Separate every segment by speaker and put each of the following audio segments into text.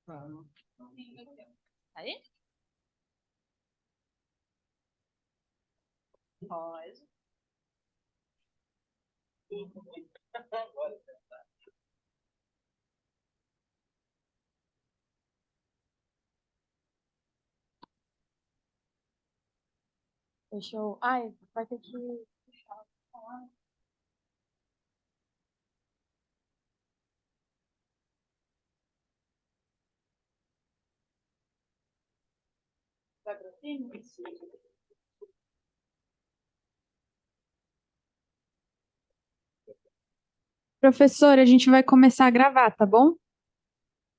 Speaker 1: Vamos. Aí? Pode. Deixa eu. Ai, vai ter que puxar. Vai pra cima? Professor, a gente vai começar a gravar, tá bom?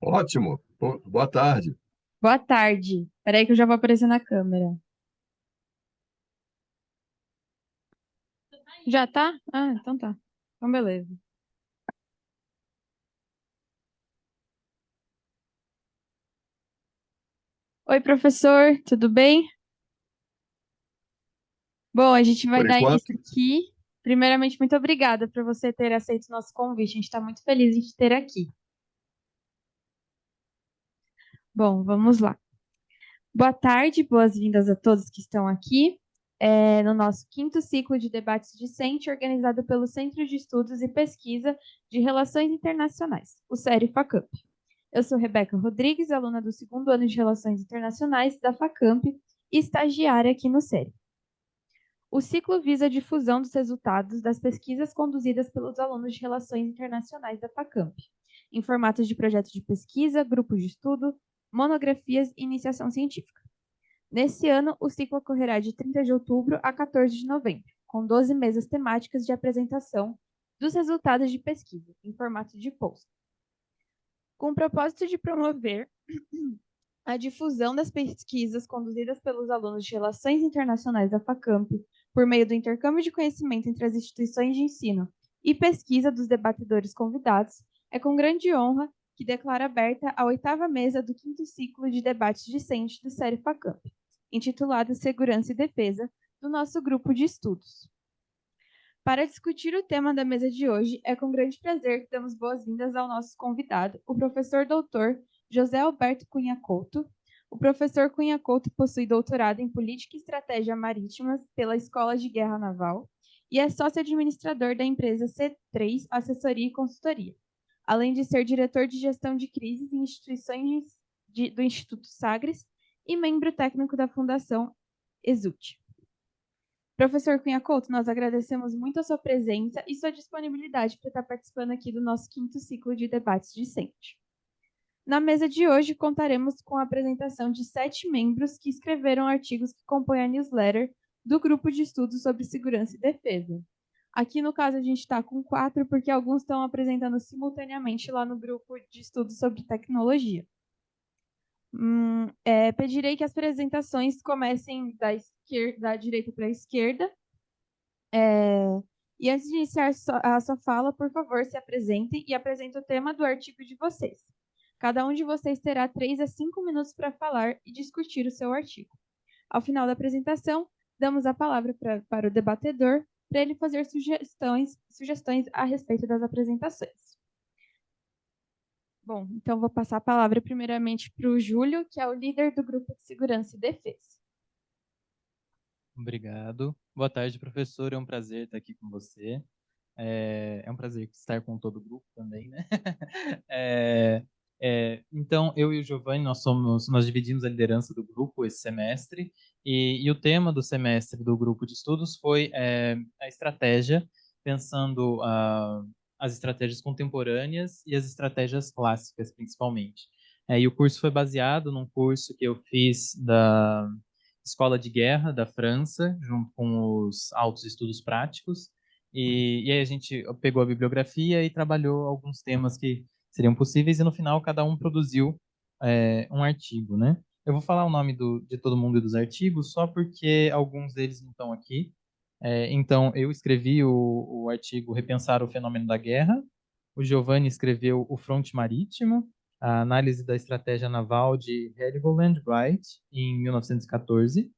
Speaker 2: Ótimo. Boa tarde.
Speaker 1: Boa tarde. Peraí que eu já vou aparecer na câmera. Já tá? Ah, então tá. Então, beleza. Oi, professor, tudo bem? Bom, a gente vai
Speaker 2: Por
Speaker 1: dar
Speaker 2: enquanto,
Speaker 1: início aqui. Primeiramente, muito obrigada por você ter aceito o nosso convite. A gente está muito feliz em te ter aqui. Bom, vamos lá. Boa tarde, boas-vindas a todos que estão aqui no nosso quinto ciclo de debates discente, organizado pelo Centro de Estudos e Pesquisa de Relações Internacionais, o CERI Facamp. Eu sou Rebeca Rodrigues, aluna do segundo ano de Relações Internacionais da Facamp e estagiária aqui no CERI. O ciclo visa a difusão dos resultados das pesquisas conduzidas pelos alunos de Relações Internacionais da Facamp, em formatos de projeto de pesquisa, grupos de estudo, monografias e iniciação científica. Nesse ano, o ciclo ocorrerá de 30 de outubro a 14 de novembro, com 12 mesas temáticas de apresentação dos resultados de pesquisa, em formato de post. Com o propósito de promover a difusão das pesquisas conduzidas pelos alunos de Relações Internacionais da Facamp por meio do intercâmbio de conhecimento entre as instituições de ensino e pesquisa dos debatedores convidados, é com grande honra que declaro aberta a 8ª mesa do 5º ciclo de debates discente do Série Facamp, intitulada Segurança e Defesa, do nosso grupo de estudos. Para discutir o tema da mesa de hoje, é com grande prazer que damos boas-vindas ao nosso convidado, o professor doutor José Alberto Cunha Couto. O professor Cunha Couto possui doutorado em Política e Estratégia Marítimas pela Escola de Guerra Naval e é sócio-administrador da empresa C3 Assessoria e Consultoria, além de ser diretor de gestão de crises em instituições do Instituto Sagres e membro técnico da Fundação Exult. Professor Cunha Couto, nós agradecemos muito a sua presença e sua disponibilidade para estar participando aqui do nosso 5º ciclo de debates discente. Na mesa de hoje, contaremos com a apresentação de 7 membros que escreveram artigos que compõem a newsletter do Grupo de Estudos sobre Segurança e Defesa. Aqui, no caso, a gente está com 4, porque alguns estão apresentando simultaneamente lá no Grupo de Estudos sobre Tecnologia. Pedirei que as apresentações comecem da direita para a esquerda. E antes de iniciar a sua fala, por favor, se apresentem e apresentem o tema do artigo de vocês. Cada um de vocês terá 3 a 5 minutos para falar e discutir o seu artigo. Ao final da apresentação, damos a palavra para o debatedor para ele fazer sugestões a respeito das apresentações. Bom, então vou passar a palavra primeiramente para o Júlio, que é o líder do Grupo de Segurança e Defesa.
Speaker 3: Obrigado. Boa tarde, professor. É um prazer estar aqui com você. É um prazer estar com todo o grupo também, né? Então, eu e o Giovanni, nós dividimos a liderança do grupo esse semestre, e o tema do semestre do grupo de estudos foi a estratégia, pensando as estratégias contemporâneas e as estratégias clássicas, principalmente. E o curso foi baseado num curso que eu fiz da Escola de Guerra da França, junto com os Altos Estudos Práticos, e aí a gente pegou a bibliografia e trabalhou alguns temas que seriam possíveis, e no final cada um produziu um artigo, né? Eu vou falar o nome de todo mundo e dos artigos só porque alguns deles não estão aqui. Então, eu escrevi o artigo Repensar o Fenômeno da Guerra, o Giovanni escreveu O Fronte Marítimo, a análise da estratégia naval de Heligoland Wright, em 1914.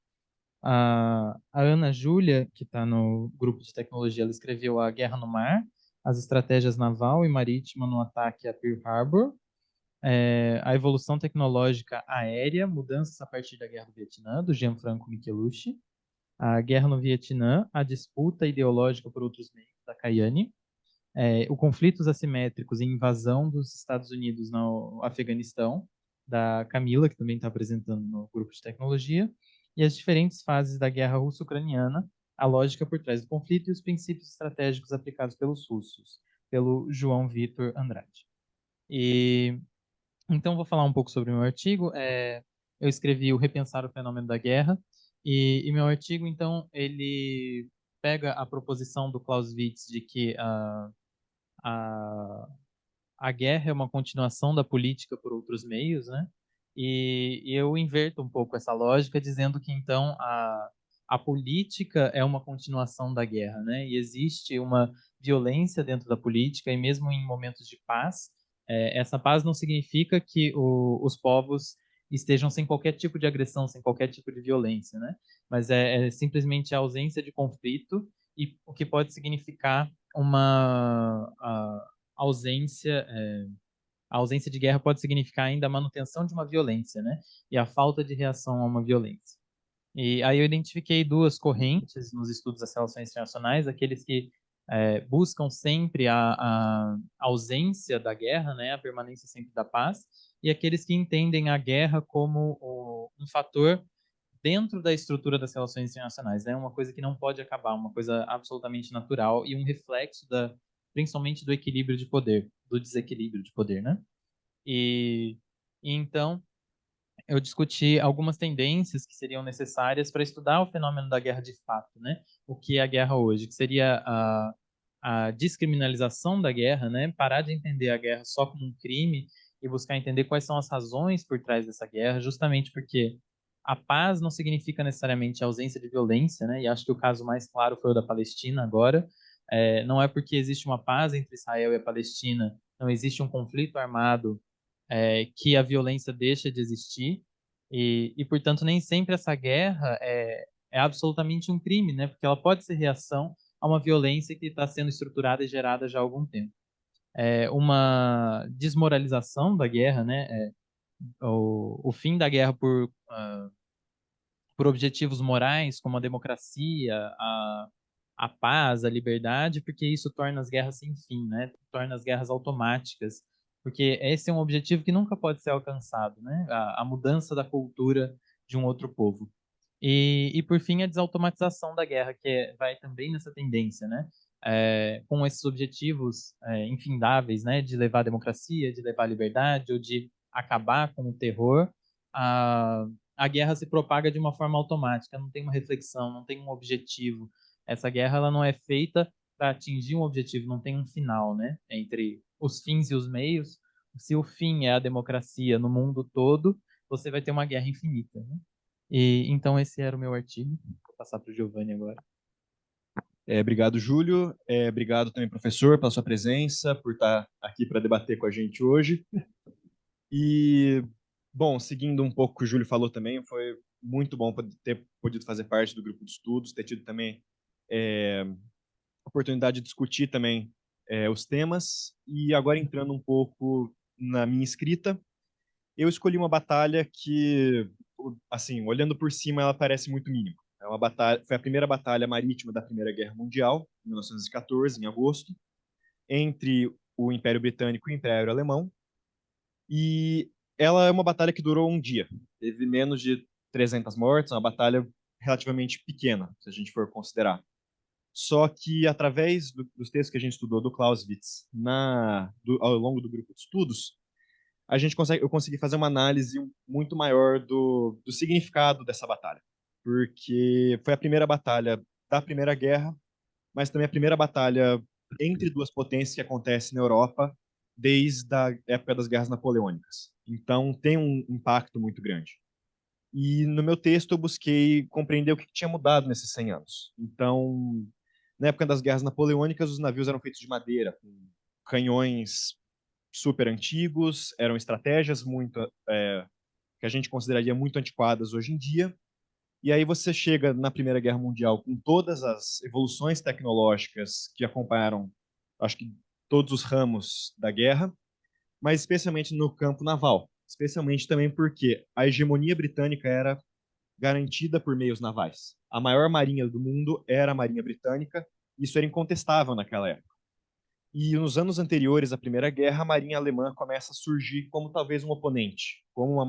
Speaker 3: A Ana Júlia, que está no grupo de tecnologia, ela escreveu A Guerra no Mar, as estratégias naval e marítima no ataque a Pearl Harbor. a evolução tecnológica aérea, mudanças a partir da Guerra do Vietnã, do Gianfranco Michelucci, a Guerra no Vietnã, a disputa ideológica por outros meios, da Kayane, o conflitos assimétricos e invasão dos Estados Unidos no Afeganistão, da Camila, que também está apresentando no grupo de tecnologia, e as diferentes fases da guerra russo-ucraniana, a lógica por trás do conflito e os princípios estratégicos aplicados pelos russos, pelo João Vitor Andrade. E então vou falar um pouco sobre o meu artigo. Eu escrevi o Repensar o Fenômeno da Guerra, e meu artigo, então, ele pega a proposição do Clausewitz de que a, a guerra é uma continuação da política por outros meios, né? E eu inverto um pouco essa lógica, dizendo que então a política é uma continuação da guerra, né? E existe uma violência dentro da política, e mesmo em momentos de paz, essa paz não significa que os povos estejam sem qualquer tipo de agressão, sem qualquer tipo de violência, né? Mas é simplesmente a ausência de conflito, e o que pode significar uma ausência, a ausência de guerra pode significar ainda a manutenção de uma violência, né? E a falta de reação a uma violência. E aí eu identifiquei duas correntes nos estudos das relações internacionais: aqueles que buscam sempre a ausência da guerra, né? A permanência sempre da paz, e aqueles que entendem a guerra como um fator dentro da estrutura das relações internacionais, né? Uma coisa que não pode acabar, uma coisa absolutamente natural e um reflexo principalmente do equilíbrio de poder, do desequilíbrio de poder, né? E, e então eu discuti algumas tendências que seriam necessárias para estudar o fenômeno da guerra de fato, né? O que é a guerra hoje, que seria a descriminalização da guerra, né? Parar de entender a guerra só como um crime e buscar entender quais são as razões por trás dessa guerra, justamente porque a paz não significa necessariamente a ausência de violência, né? E acho que o caso mais claro foi o da Palestina agora. Não é porque existe uma paz entre Israel e a Palestina, não existe um conflito armado, que a violência deixa de existir, portanto, nem sempre essa guerra é absolutamente um crime, né? Porque ela pode ser reação a uma violência que está sendo estruturada e gerada já há algum tempo. Uma desmoralização da guerra, né? O fim da guerra por objetivos morais, como a democracia, a paz, a liberdade, porque isso torna as guerras sem fim, né? Torna as guerras automáticas, porque esse é um objetivo que nunca pode ser alcançado, né? A mudança da cultura de um outro povo. Por fim, a desautomatização da guerra, que vai também nessa tendência, né? Com esses objetivos infindáveis, né? De levar a democracia, de levar a liberdade, ou de acabar com o terror, a guerra se propaga de uma forma automática, não tem uma reflexão, não tem um objetivo. Essa guerra ela não é feita para atingir um objetivo, não tem um final, né? Entre os fins e os meios. Se o fim é a democracia no mundo todo, você vai ter uma guerra infinita, né? Então esse era o meu artigo. Vou passar para o Giovanni agora.
Speaker 4: Obrigado, Júlio. Obrigado também, professor, pela sua presença, por estar aqui para debater com a gente hoje. E, bom, seguindo um pouco o que o Júlio falou também, foi muito bom ter podido fazer parte do grupo de estudos, ter tido também a oportunidade de discutir também os temas. E agora entrando um pouco na minha escrita, eu escolhi uma batalha que, assim, olhando por cima, ela parece muito mínima. Foi a primeira batalha marítima da Primeira Guerra Mundial, em 1914, em agosto, entre o Império Britânico e o Império Alemão. E ela é uma batalha que durou um dia. Teve menos de 300 mortes, uma batalha relativamente pequena, se a gente for considerar. Só que, através dos textos que a gente estudou do Clausewitz ao longo do grupo de estudos, eu consegui fazer uma análise muito maior do significado dessa batalha. Porque foi a primeira batalha da Primeira Guerra, mas também a primeira batalha entre duas potências que acontece na Europa desde a época das Guerras Napoleônicas. Então, tem um impacto muito grande. E no meu texto eu busquei compreender o que tinha mudado nesses 100 anos. Então, na época das Guerras Napoleônicas, os navios eram feitos de madeira, com canhões super antigos, eram estratégias que a gente consideraria muito antiquadas hoje em dia. E aí você chega na Primeira Guerra Mundial com todas as evoluções tecnológicas que acompanharam, acho que todos os ramos da guerra, mas especialmente no campo naval, especialmente também porque a hegemonia britânica era garantida por meios navais. A maior marinha do mundo era a Marinha Britânica, isso era incontestável naquela época. E nos anos anteriores à Primeira Guerra, a Marinha Alemã começa a surgir como talvez um oponente, como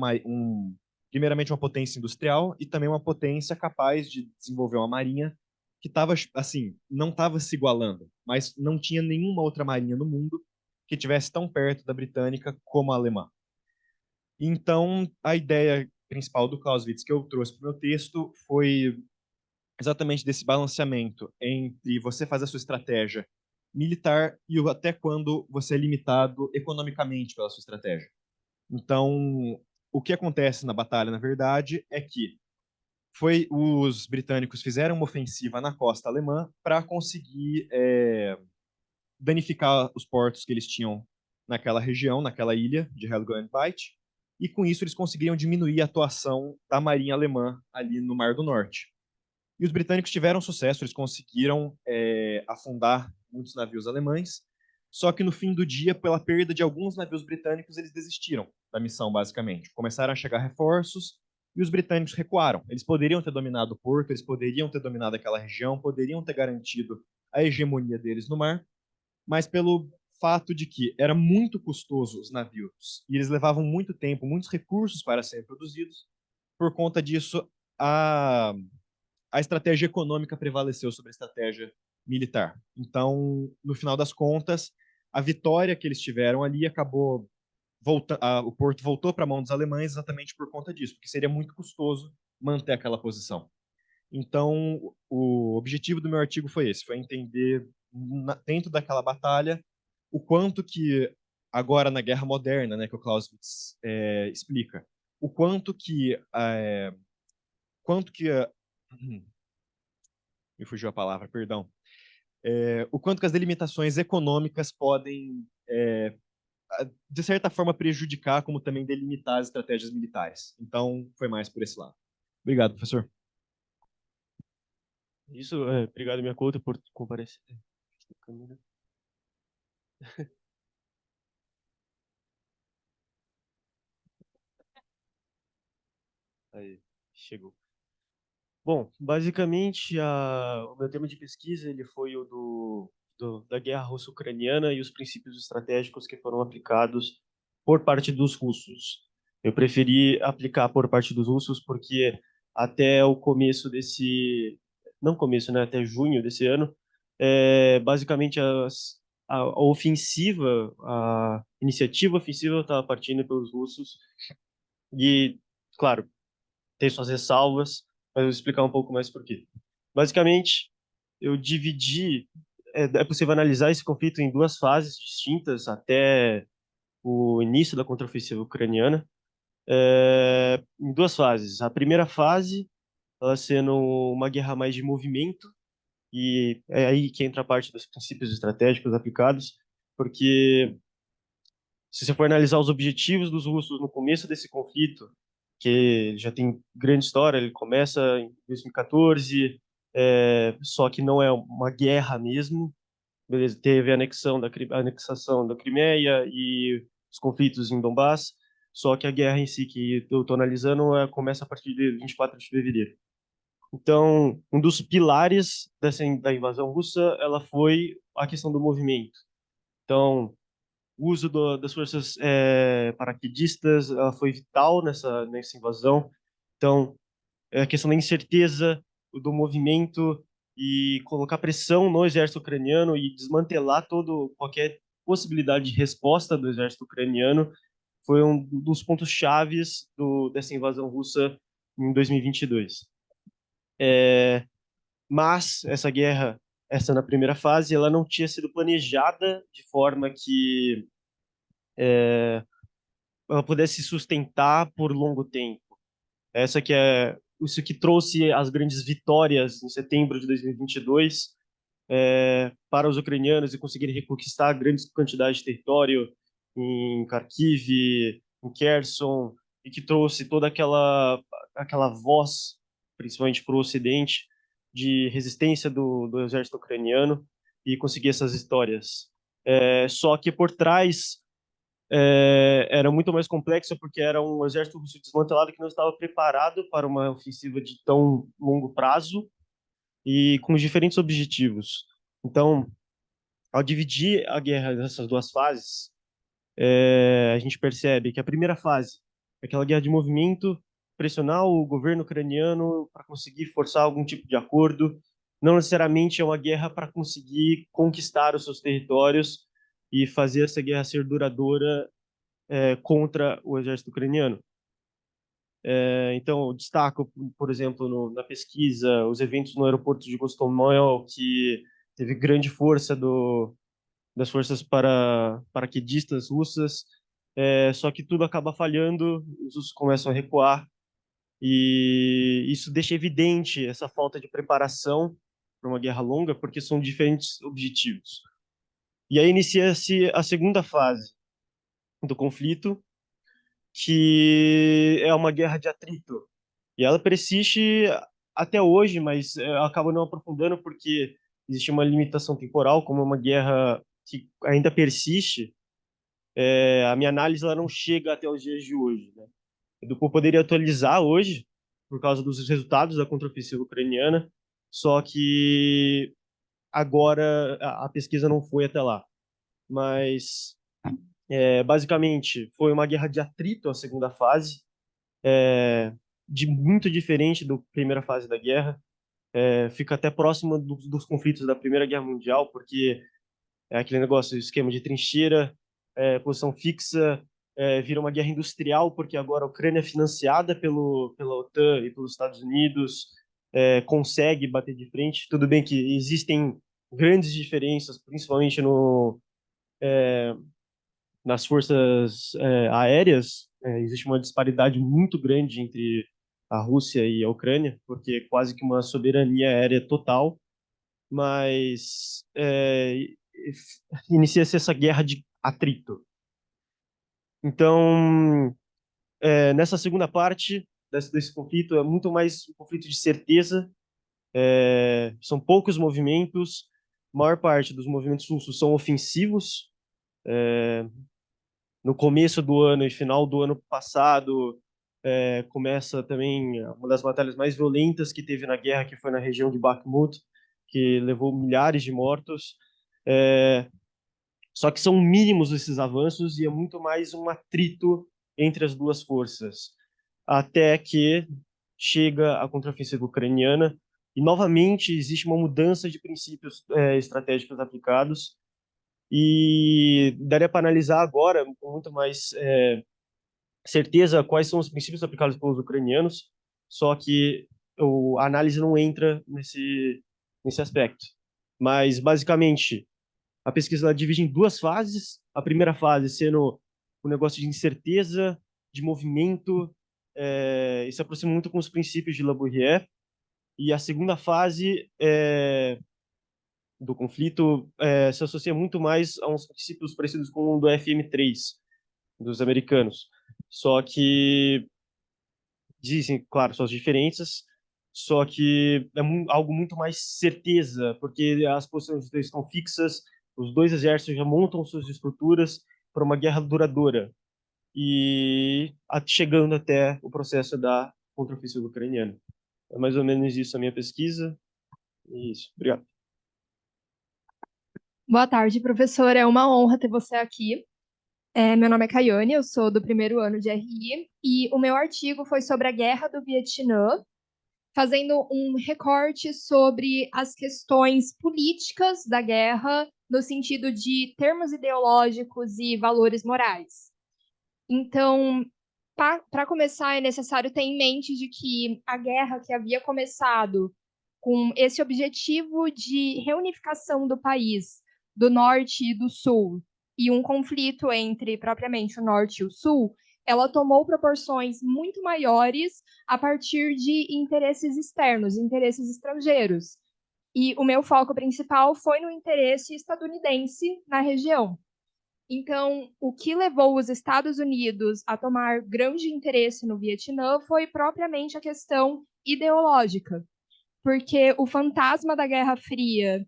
Speaker 4: primeiramente uma potência industrial e também uma potência capaz de desenvolver uma marinha que estava assim, não estava se igualando, mas não tinha nenhuma outra marinha no mundo que tivesse tão perto da britânica como a alemã. Então, a ideia principal do Clausewitz que eu trouxe para o meu texto foi exatamente desse balanceamento entre você fazer a sua estratégia militar e até quando você é limitado economicamente pela sua estratégia. Então, o que acontece na batalha, na verdade, é que os britânicos fizeram uma ofensiva na costa alemã para conseguir danificar os portos que eles tinham naquela região, naquela ilha de Helgoland-Bight, e com isso eles conseguiram diminuir a atuação da marinha alemã ali no Mar do Norte. E os britânicos tiveram sucesso, eles conseguiram afundar muitos navios alemães, só que no fim do dia, pela perda de alguns navios britânicos, eles desistiram da missão, basicamente. Começaram a chegar reforços e os britânicos recuaram. Eles poderiam ter dominado o porto, eles poderiam ter dominado aquela região, poderiam ter garantido a hegemonia deles no mar, mas pelo fato de que era muito custoso os navios e eles levavam muito tempo, muitos recursos para serem produzidos, por conta disso, a estratégia econômica prevaleceu sobre a estratégia militar. Então, no final das contas, a vitória que eles tiveram ali acabou o porto voltou para a mão dos alemães exatamente por conta disso, porque seria muito custoso manter aquela posição. Então, o objetivo do meu artigo foi esse, foi entender dentro daquela batalha o quanto que agora na guerra moderna, né, que o Clausewitz explica, o quanto que me fugiu a palavra, perdão. O quanto que as delimitações econômicas podem, de certa forma, prejudicar, como também delimitar as estratégias militares. Então, foi mais por esse lado. Obrigado, professor.
Speaker 5: Isso, obrigado, minha conta, por comparecer. Aí, chegou. Bom, basicamente, o meu tema de pesquisa ele foi o da guerra russo-ucraniana e os princípios estratégicos que foram aplicados por parte dos russos. Eu preferi aplicar por parte dos russos porque até o começo não começo, né, até junho desse ano, basicamente a ofensiva, a iniciativa ofensiva estava partindo pelos russos e, claro, tem suas ressalvas, mas eu vou explicar um pouco mais por quê. Basicamente, eu dividi, é possível analisar esse conflito em duas fases distintas até o início da contraofensiva ucraniana, em duas fases. A primeira fase, ela sendo uma guerra mais de movimento, e é aí que entra a parte dos princípios estratégicos aplicados, porque se você for analisar os objetivos dos russos no começo desse conflito, que já tem grande história, ele começa em 2014, só que não é uma guerra mesmo, beleza? Teve a anexação da Crimeia e os conflitos em Donbass, só que a guerra em si que eu estou analisando começa a partir de 24 de fevereiro. Então, um dos pilares da invasão russa, ela foi a questão do movimento. Então, o uso das forças paraquedistas ela foi vital nessa invasão. Então, a questão da incerteza, do movimento e colocar pressão no exército ucraniano e desmantelar qualquer possibilidade de resposta do exército ucraniano foi um dos pontos chaves dessa invasão russa em 2022. Mas essa guerra, essa na primeira fase, ela não tinha sido planejada de forma que ela pudesse sustentar por longo tempo. Essa que é isso que trouxe as grandes vitórias em setembro de 2022 para os ucranianos e conseguirem reconquistar grandes quantidades de território em Kharkiv, em Kherson, e que trouxe toda aquela voz, principalmente para o Ocidente, de resistência do exército ucraniano e conseguir essas vitórias. Só que por trás era muito mais complexa porque era um exército russo desmantelado que não estava preparado para uma ofensiva de tão longo prazo e com diferentes objetivos. Então, ao dividir a guerra nessas duas fases, a gente percebe que a primeira fase é aquela guerra de movimento, pressionar o governo ucraniano para conseguir forçar algum tipo de acordo. Não necessariamente é uma guerra para conseguir conquistar os seus territórios e fazer essa guerra ser duradoura contra o exército ucraniano. Então, eu destaco, por exemplo, na pesquisa, os eventos no aeroporto de Gostomel, que teve grande força das forças paraquedistas russas, só que tudo acaba falhando, os russos começam a recuar, e isso deixa evidente essa falta de preparação para uma guerra longa, porque são diferentes objetivos. E aí inicia-se a segunda fase do conflito, que é uma guerra de atrito. E ela persiste até hoje, mas acaba não aprofundando porque existe uma limitação temporal, como é uma guerra que ainda persiste. A minha análise ela não chega até os dias de hoje, né? Eu poderia atualizar hoje por causa dos resultados da contraofensiva ucraniana, só que agora a pesquisa não foi até lá. Mas basicamente foi uma guerra de atrito a segunda fase, muito diferente da primeira fase da guerra. Fica até próximo dos conflitos da Primeira Guerra Mundial, porque é aquele negócio, esquema de trincheira, posição fixa, vira uma guerra industrial, porque agora a Ucrânia é financiada pela OTAN e pelos Estados Unidos, consegue bater de frente. Tudo bem que existem grandes diferenças, principalmente nas forças aéreas. Existe uma disparidade muito grande entre a Rússia e a Ucrânia, porque é quase que uma soberania aérea total, mas inicia-se essa guerra de atrito. Então, nessa segunda parte desse conflito, é muito mais um conflito de certeza. São poucos movimentos, a maior parte dos movimentos russos são ofensivos. No começo do ano e final do ano passado, começa também uma das batalhas mais violentas que teve na guerra, que foi na região de Bakhmut, que levou milhares de mortos. Só que são mínimos esses avanços e é muito mais um atrito entre as duas forças, até que chega a contraofensiva ucraniana e novamente existe uma mudança de princípios estratégicos aplicados, e daria para analisar agora com muito mais certeza quais são os princípios aplicados pelos ucranianos, só que a análise não entra nesse aspecto. Mas, basicamente, a pesquisa ela divide em duas fases. A primeira fase sendo um negócio de incerteza, de movimento, e se aproxima muito com os princípios de Labourière. E a segunda fase do conflito se associa muito mais a uns princípios parecidos com o do FM3, dos americanos. Só que dizem, claro, suas diferenças, só que é algo muito mais certeza, porque as posições estão fixas, os dois exércitos já montam suas estruturas para uma guerra duradoura, e chegando até o processo da contraofensiva ucraniana. É mais ou menos isso a minha pesquisa. Isso, obrigado.
Speaker 6: Boa tarde, professora. É uma honra ter você aqui. Meu nome é Caiane, eu sou do primeiro ano de RI, e o meu artigo foi sobre a Guerra do Vietnã, fazendo um recorte sobre as questões políticas da guerra, no sentido de termos ideológicos e valores morais. Então, para começar, é necessário ter em mente de que a guerra que havia começado com esse objetivo de reunificação do país, do norte e do sul, e um conflito entre propriamente o norte e o sul, ela tomou proporções muito maiores a partir de interesses externos, interesses estrangeiros. E o meu foco principal foi no interesse estadunidense na região. Então, o que levou os Estados Unidos a tomar grande interesse no Vietnã foi propriamente a questão ideológica, porque o fantasma da Guerra Fria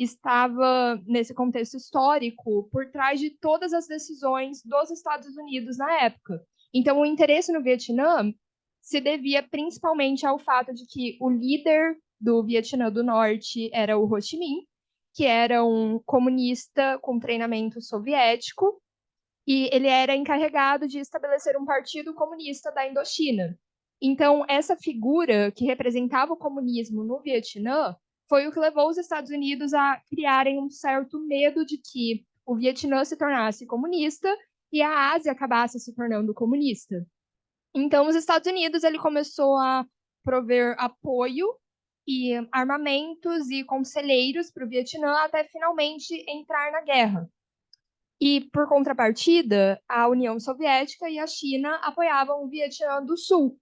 Speaker 6: estava, nesse contexto histórico, por trás de todas as decisões dos Estados Unidos na época. Então, o interesse no Vietnã se devia principalmente ao fato de que o líder do Vietnã do Norte era o Ho Chi Minh, que era um comunista com treinamento soviético, e ele era encarregado de estabelecer um partido comunista da Indochina. Então, essa figura que representava o comunismo no Vietnã foi o que levou os Estados Unidos a criarem um certo medo de que o Vietnã se tornasse comunista e a Ásia acabasse se tornando comunista. Então, os Estados Unidos ele começou a prover apoio e armamentos e conselheiros para o Vietnã até finalmente entrar na guerra. E, por contrapartida, a União Soviética e a China apoiavam o Vietnã do Sul,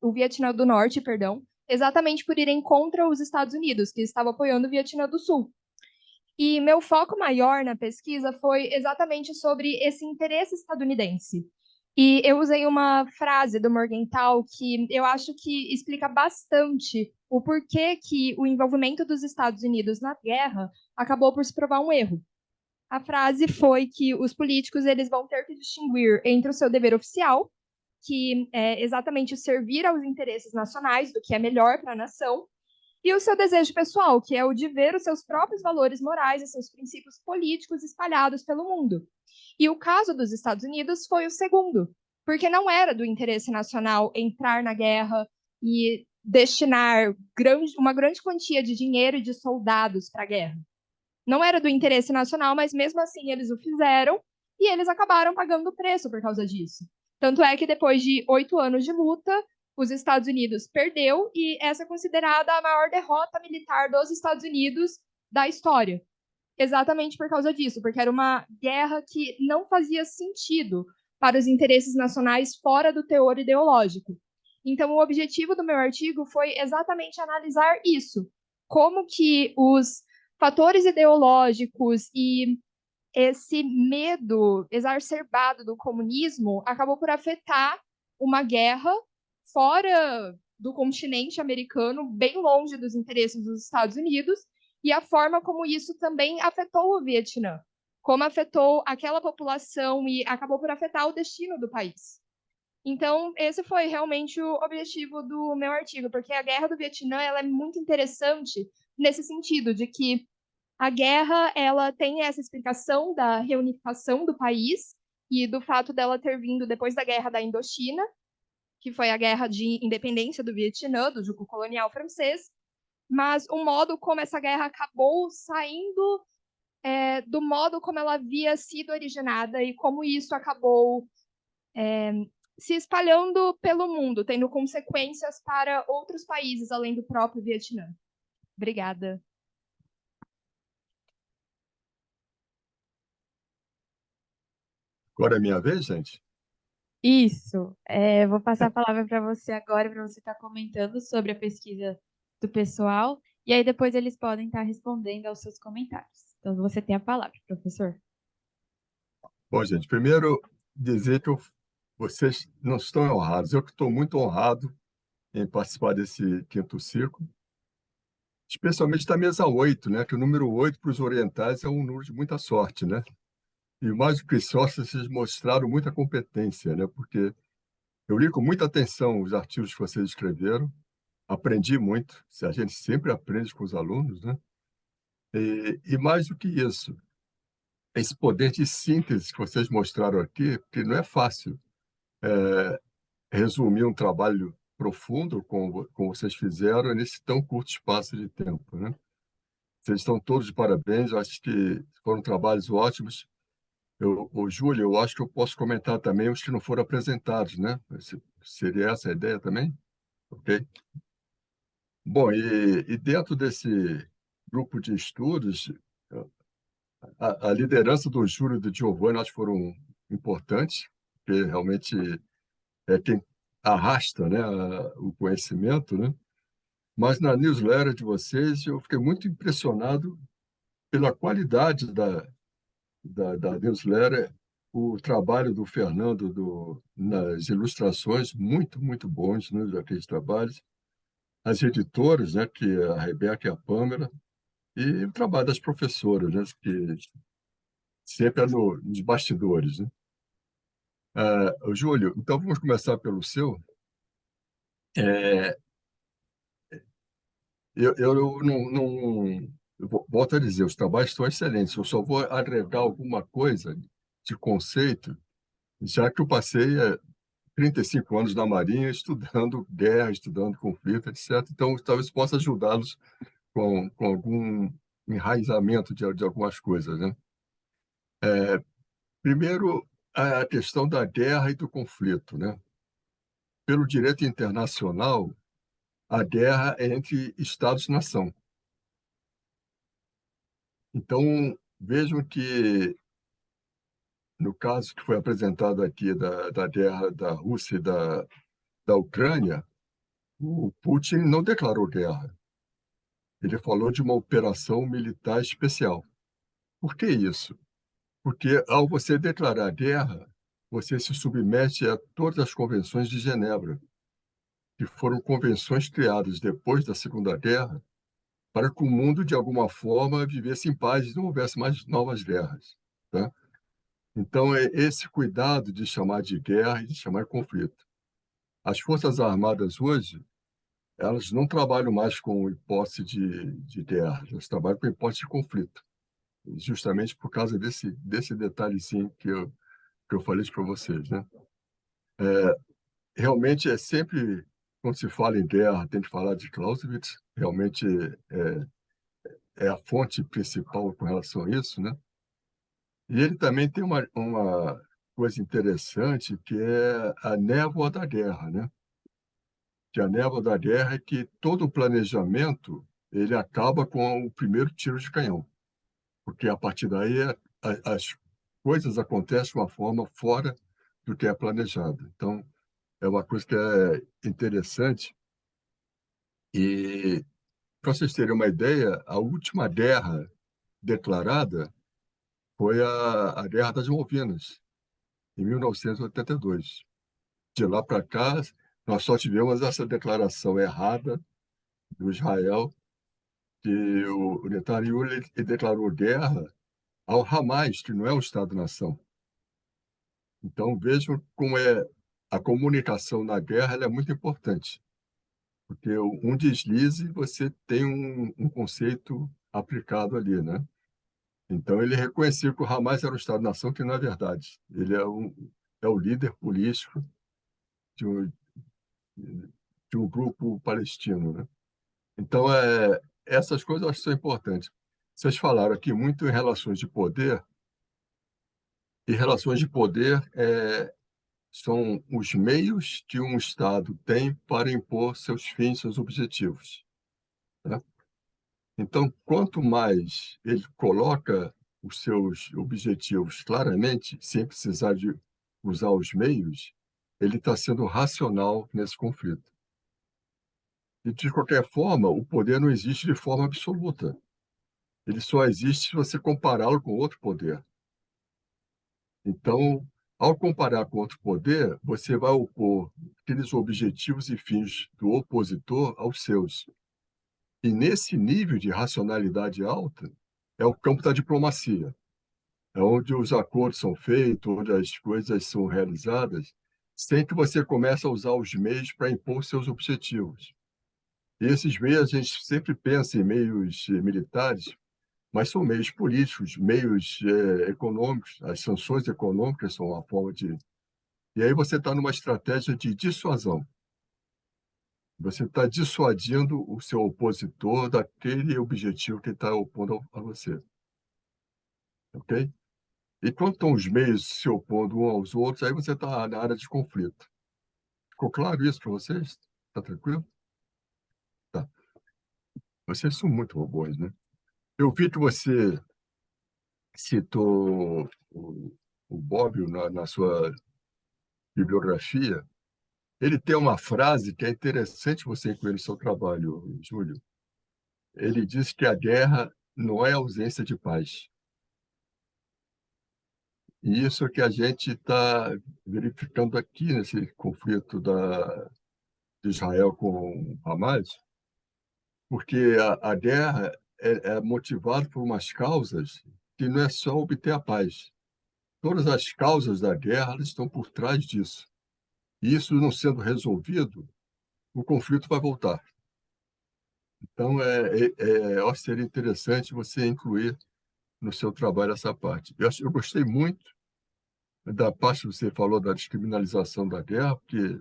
Speaker 6: o Vietnã do Norte, perdão, exatamente por irem contra os Estados Unidos, que estavam apoiando o Vietnã do Sul. E meu foco maior na pesquisa foi exatamente sobre esse interesse estadunidense. E eu usei uma frase do Morgenthau que eu acho que explica bastante o porquê que o envolvimento dos Estados Unidos na guerra acabou por se provar um erro. A frase foi que os políticos eles vão ter que distinguir entre o seu dever oficial, que é exatamente servir aos interesses nacionais, do que é melhor para a nação, e o seu desejo pessoal, que é o de ver os seus próprios valores morais e seus princípios políticos espalhados pelo mundo. E o caso dos Estados Unidos foi o segundo, porque não era do interesse nacional entrar na guerra e destinar uma grande quantia de dinheiro e de soldados para a guerra. Não era do interesse nacional, mas mesmo assim eles o fizeram e eles acabaram pagando o preço por causa disso. Tanto é que depois de 8 anos de luta, os Estados Unidos perdeu e essa é considerada a maior derrota militar dos Estados Unidos da história. Exatamente por causa disso, porque era uma guerra que não fazia sentido para os interesses nacionais fora do teor ideológico. Então, o objetivo do meu artigo foi exatamente analisar isso, como que os fatores ideológicos e esse medo exacerbado do comunismo acabou por afetar uma guerra fora do continente americano, bem longe dos interesses dos Estados Unidos, e a forma como isso também afetou o Vietnã, como afetou aquela população e acabou por afetar o destino do país. Então, esse foi realmente o objetivo do meu artigo, porque a Guerra do Vietnã ela é muito interessante nesse sentido, de que a guerra ela tem essa explicação da reunificação do país e do fato dela ter vindo depois da Guerra da Indochina, que foi a guerra de independência do Vietnã, do jugo colonial francês, mas o modo como essa guerra acabou saindo do modo como ela havia sido originada e como isso acabou se espalhando pelo mundo, tendo consequências para outros países além do próprio Vietnã. Obrigada.
Speaker 2: Agora é minha vez, gente?
Speaker 1: Isso. Vou passar a palavra para você agora, para você estar comentando sobre a pesquisa do pessoal, e aí depois eles podem estar respondendo aos seus comentários. Então, você tem a palavra, professor.
Speaker 2: Bom, gente, primeiro dizer que vocês não estão honrados. Eu que estou muito honrado em participar desse quinto ciclo, especialmente da mesa 8, né? Que o número 8 para os orientais é um número de muita sorte, né? E mais do que sorte, vocês mostraram muita competência, né? Porque eu li com muita atenção os artigos que vocês escreveram, aprendi muito, a gente sempre aprende com os alunos, né? E mais do que isso, esse poder de síntese que vocês mostraram aqui, porque não é fácil resumir um trabalho profundo, como vocês fizeram, nesse tão curto espaço de tempo, né? Vocês estão todos de parabéns, eu acho que foram trabalhos ótimos. Júlio, eu acho que eu posso comentar também os que não foram apresentados, né? Seria essa a ideia também? Ok? Bom, e dentro desse grupo de estudos, a liderança do Júlio e do Giovanni, acho que foram importantes, porque realmente é quem arrasta, né, o conhecimento, né? Mas na newsletter de vocês, eu fiquei muito impressionado pela qualidade da newsletter, o trabalho do Fernando nas ilustrações, muito, muito bons, né, daqueles trabalhos. As editoras, né, que é a Rebeca e a Pâmela, e o trabalho das professoras, né, que sempre é nos bastidores, né? Júlio, então vamos começar pelo seu. É, eu volto a dizer, os trabalhos estão excelentes. Eu só vou agregar alguma coisa de conceito, já que eu passei 35 anos na Marinha estudando guerra, estudando conflito, etc. Então, talvez possa ajudá-los com algum enraizamento de algumas coisas, né? Primeiro, a questão da guerra e do conflito, né? Pelo direito internacional, a guerra é entre Estados-nação. Então, vejam que, no caso que foi apresentado aqui da guerra da Rússia e da Ucrânia, o Putin não declarou guerra. Ele falou de uma operação militar especial. Por que isso? Porque, ao você declarar guerra, você se submete a todas as convenções de Genebra, que foram convenções criadas depois da Segunda Guerra para que o mundo, de alguma forma, vivesse em paz e não houvesse mais novas guerras, tá? Então, é esse cuidado de chamar de guerra e de chamar de conflito. As Forças Armadas hoje, elas não trabalham mais com hipótese de guerra, elas trabalham com hipótese de conflito, justamente por causa desse detalhezinho que eu falei para vocês, né? Realmente é sempre, quando se fala em guerra, tem que falar de Clausewitz, realmente é a fonte principal com relação a isso, né? E ele também tem uma coisa interessante que é a névoa da guerra, né? Que a névoa da guerra é que todo o planejamento ele acaba com o primeiro tiro de canhão, porque a partir daí as coisas acontecem de uma forma fora do que é planejado. Então, é uma coisa que é interessante. E, para vocês terem uma ideia, a última guerra declarada foi a Guerra das Malvinas, em 1982. De lá para cá, nós só tivemos essa declaração errada do Israel, que o Netanyahu ele declarou guerra ao Hamas, que não é um Estado-nação. Então, vejam como é a comunicação na guerra ela é muito importante, porque um deslize você tem um conceito aplicado ali, né? Então, ele reconheceu que o Hamas era um Estado-nação, que não é verdade. Ele é o líder político de um, de um grupo palestino, né? Então, essas coisas eu acho que são importantes. Vocês falaram aqui muito em relações de poder, e relações de poder são os meios que um Estado tem para impor seus fins, seus objetivos, né? Então, quanto mais ele coloca os seus objetivos claramente, sem precisar de usar os meios, ele está sendo racional nesse conflito. E, de qualquer forma, o poder não existe de forma absoluta. Ele só existe se você compará-lo com outro poder. Então, ao comparar com outro poder, você vai opor aqueles objetivos e fins do opositor aos seus. E nesse nível de racionalidade alta é o campo da diplomacia, é onde os acordos são feitos, onde as coisas são realizadas, sem que você comece a usar os meios para impor seus objetivos. E esses meios, a gente sempre pensa em meios militares, mas são meios políticos, meios econômicos. As sanções econômicas são uma forma de... E aí você está numa estratégia de dissuasão. Você está dissuadindo o seu opositor daquele objetivo que ele está opondo a você. Ok? E quando estão os meios se opondo uns aos outros, aí você está na área de conflito. Ficou claro isso para vocês? Está tranquilo? Tá. Vocês são muito bons, né? Eu vi que você citou o Bobbio na sua bibliografia. Ele tem uma frase que é interessante você incluir no seu trabalho, Júlio. Ele diz que a guerra não é ausência de paz. E isso é que a gente está verificando aqui nesse conflito de Israel com Hamas, porque a guerra é motivado por umas causas que não é só obter a paz. Todas as causas da guerra elas estão por trás disso. E isso não sendo resolvido, o conflito vai voltar. Então, eu acho que seria interessante você incluir no seu trabalho essa parte. Eu gostei muito da parte que você falou da descriminalização da guerra, porque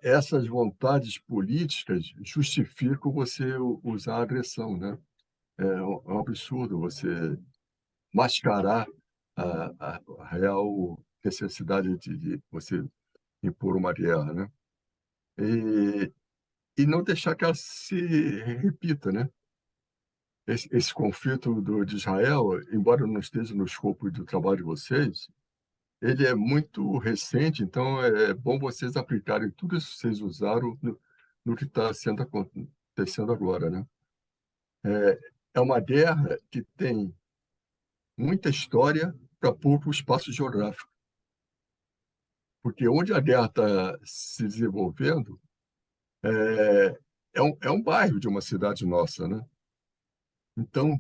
Speaker 2: essas vontades políticas justificam você usar a agressão, né? É um absurdo você mascarar a real necessidade de você impor uma guerra, né? E, e não deixar que ela se repita, né? Esse conflito de Israel, embora não esteja no escopo do trabalho de vocês, ele é muito recente, então é bom vocês aplicarem tudo isso que vocês usaram no que está acontecendo agora, né? É uma guerra que tem muita história para pouco espaço geográfico, porque onde a guerra está se desenvolvendo é um bairro de uma cidade nossa, né? Então,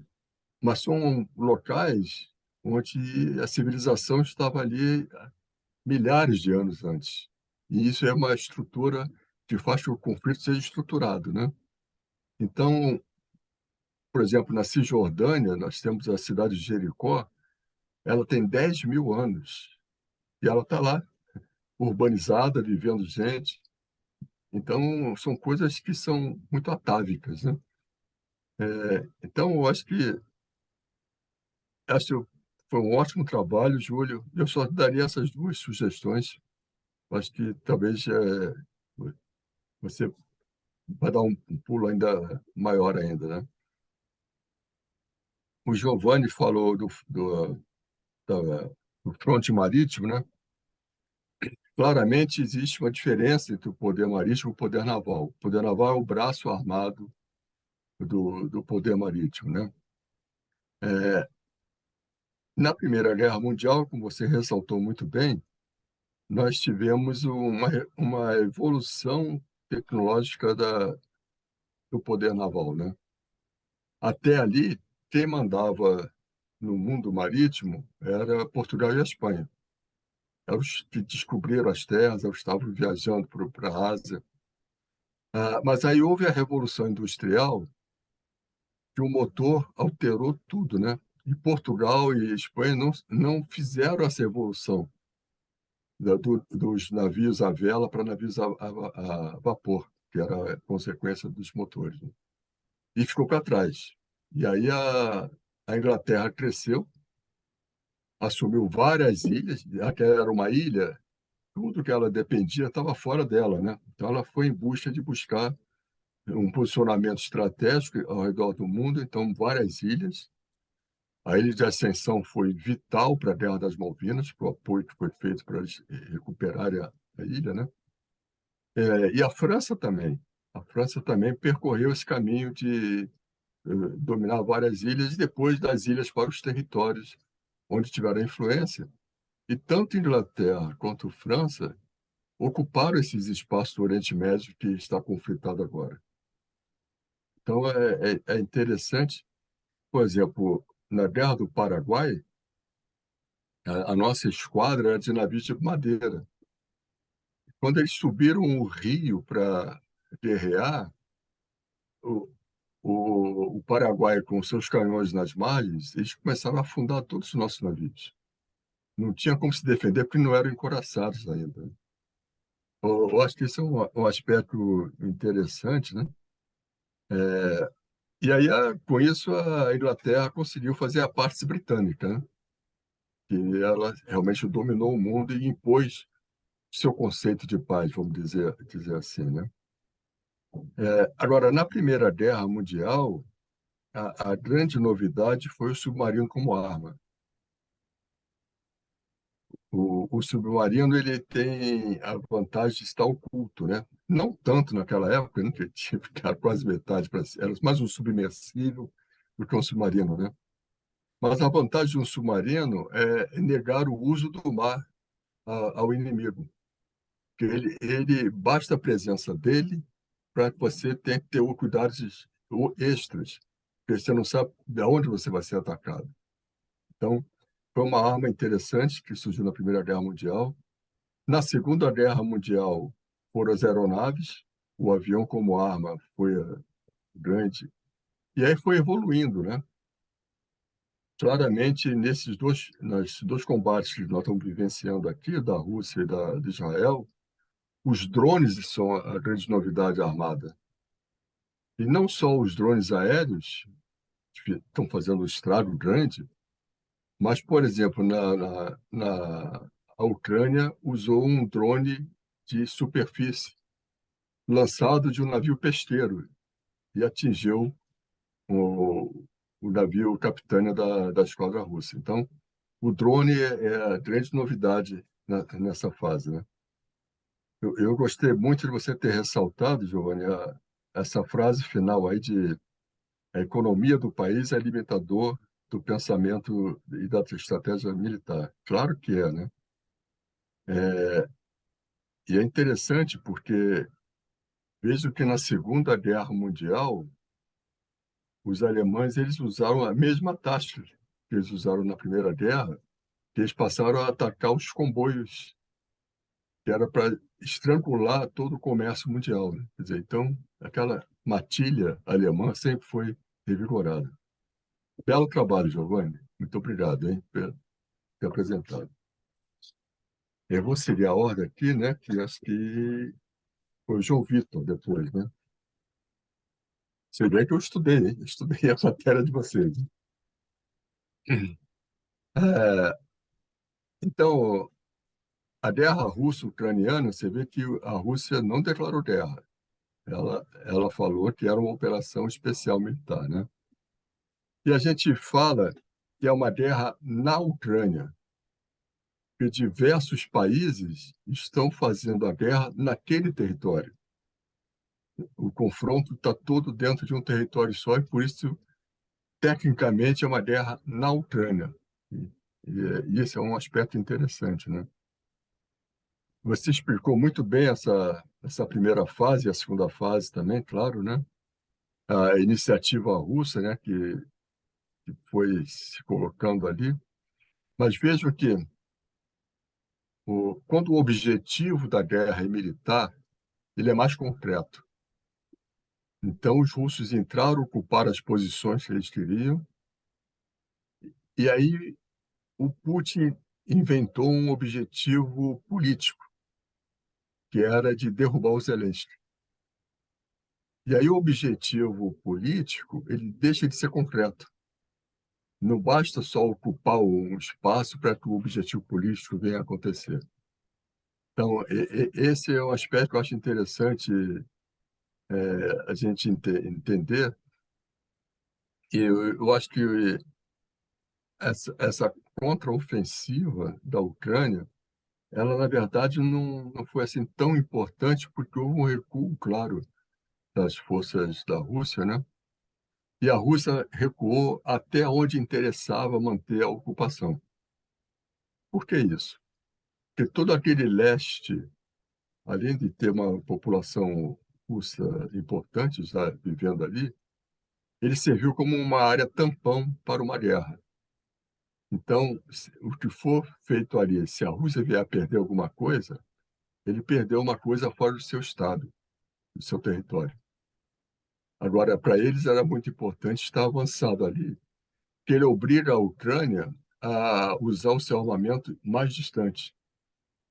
Speaker 2: mas são locais onde a civilização estava ali milhares de anos antes. E isso é uma estrutura que faz que o conflito seja estruturado, né? Então, por exemplo, na Cisjordânia, nós temos a cidade de Jericó, ela tem 10 mil anos e ela está lá, urbanizada, vivendo gente. Então, são coisas que são muito atávicas, né? Então, eu acho que foi um ótimo trabalho, Júlio. Eu só daria essas duas sugestões. Acho que talvez você vai dar um pulo ainda maior ainda, né? O Giovanni falou da- do fronte marítimo, né? Claramente existe uma diferença entre o poder marítimo e o poder naval. O poder naval é o braço armado do poder marítimo, né? Na Primeira Guerra Mundial, como você ressaltou muito bem, nós tivemos uma evolução tecnológica do poder naval, né? Até ali, quem mandava no mundo marítimo era Portugal e a Espanha. Eram os que descobriram as terras, eles estavam viajando para a Ásia. Mas aí houve a Revolução Industrial, que o motor alterou tudo, né? E Portugal e Espanha não fizeram essa evolução dos navios à vela para navios a vapor, que era a consequência dos motores, né? E ficou para trás. E aí a Inglaterra cresceu, assumiu várias ilhas, aquela era uma ilha, tudo que ela dependia estava fora dela, né? Então ela foi em busca de buscar um posicionamento estratégico ao redor do mundo, então várias ilhas. A Ilha de Ascensão foi vital para a Guerra das Malvinas, para o apoio que foi feito para eles recuperarem a ilha, né? E a França também. A França também percorreu esse caminho de dominar várias ilhas e depois das ilhas para os territórios onde tiveram influência. E tanto Inglaterra quanto França ocuparam esses espaços do Oriente Médio que está conflitado agora. Então, é interessante, por exemplo, na Guerra do Paraguai, a nossa esquadra era de navios de madeira. Quando eles subiram o rio para guerrear, o, o Paraguai, com seus canhões nas margens, eles começaram a afundar todos os nossos navios. Não tinha como se defender porque não eram encoraçados ainda. Eu acho que esse é um aspecto interessante, né? E aí, com isso, a Inglaterra conseguiu fazer a parte britânica, né? Que ela realmente dominou o mundo e impôs seu conceito de paz, vamos dizer assim, né? Agora, na Primeira Guerra Mundial, a grande novidade foi o submarino como arma. O submarino ele tem a vantagem de estar oculto, né? Não tanto naquela época, né? Que tinha que ficar quase metade para era mais um submersível do que um submarino, né? Mas a vantagem de um submarino é negar o uso do mar ao inimigo, que ele basta a presença dele para que você tenha que ter cuidados extras porque você não sabe de onde você vai ser atacado. Então, foi uma arma interessante que surgiu na Primeira Guerra Mundial. Na Segunda Guerra Mundial, foram as aeronaves, o avião como arma foi grande, e aí foi evoluindo, né? Claramente, nos dois combates que nós estamos vivenciando aqui, da Rússia e de Israel, os drones são a grande novidade armada. E não só os drones aéreos, que estão fazendo um estrago grande, mas, por exemplo, a Ucrânia usou um drone de superfície lançado de um navio pesteiro e atingiu o, o navio Capitânia da esquadra russa. Então, o drone é a grande novidade nessa fase, né? Eu gostei muito de você ter ressaltado, Giovanni, essa frase final aí de a economia do país é limitador do pensamento e da estratégia militar. Claro que é, né? E é interessante porque vejo que na Segunda Guerra Mundial os alemães eles usaram a mesma tática que eles usaram na Primeira Guerra, que eles passaram a atacar os comboios, que era para estrangular todo o comércio mundial, né? Quer dizer, então, aquela matilha alemã sempre foi revigorada. Belo trabalho, Giovanni. Muito obrigado, hein, por ter apresentado. Eu vou seguir a ordem aqui, né, que acho que foi o João Vitor depois, né? Você vê que eu estudei, hein? Estudei a matéria de vocês. É, então, a guerra russo-ucraniana, você vê que a Rússia não declarou guerra. Ela falou que era uma operação especial militar, né? E a gente fala que é uma guerra na Ucrânia, que diversos países estão fazendo a guerra naquele território. O confronto está todo dentro de um território só e, por isso, tecnicamente, é uma guerra na Ucrânia. E esse é um aspecto interessante, né? Você explicou muito bem essa primeira fase e a segunda fase também, claro, né? A iniciativa russa, né, que foi se colocando ali. Mas vejo que quando o objetivo da guerra é militar, ele é mais concreto. Então, os russos entraram, ocuparam as posições que eles queriam, e aí o Putin inventou um objetivo político, que era de derrubar o Zelensky. E aí o objetivo político, ele deixa de ser concreto. Não basta só ocupar um espaço para que o objetivo político venha a acontecer. Então, esse é um aspecto que eu acho interessante a gente entender. E eu acho que essa contraofensiva da Ucrânia, ela, na verdade, não foi assim tão importante, porque houve um recuo, claro, das forças da Rússia, né? E a Rússia recuou até onde interessava manter a ocupação. Por que isso? Porque todo aquele leste, além de ter uma população russa importante já vivendo ali, ele serviu como uma área tampão para uma guerra. Então, o que for feito ali, se a Rússia vier a perder alguma coisa, ele perdeu uma coisa fora do seu estado, do seu território. Agora, para eles era muito importante estar avançado ali, porque ele obriga a Ucrânia a usar o seu armamento mais distante.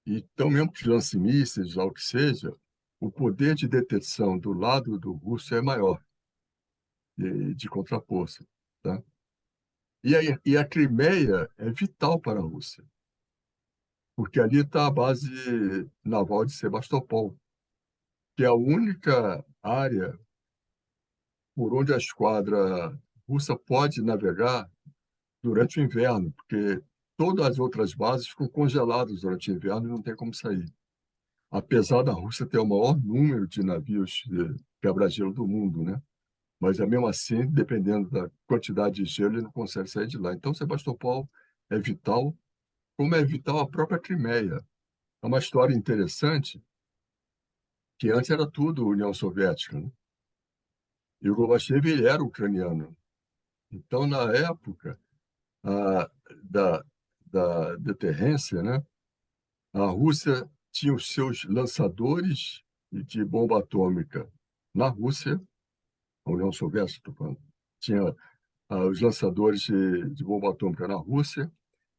Speaker 2: Então, mesmo que lance mísseis, lá o que seja, o poder de detecção do lado do russo é maior, de contraforça, tá? E a Crimeia é vital para a Rússia, porque ali está a base naval de Sebastopol, que é a única área por onde a esquadra russa pode navegar durante o inverno, porque todas as outras bases ficam congeladas durante o inverno e não tem como sair. Apesar da Rússia ter o maior número de navios de quebra-gelo do mundo, né? Mas, mesmo assim, dependendo da quantidade de gelo, ele não consegue sair de lá. Então, Sebastopol é vital, como é vital a própria Crimeia. É uma história interessante, que antes era tudo União Soviética, né? E o Gorbachev, ele era ucraniano. Então, na época a, da, da deterrência, né, a Rússia tinha os seus lançadores de bomba atômica na Rússia, a União Soviética, tô falando, tinha os lançadores de bomba atômica na Rússia,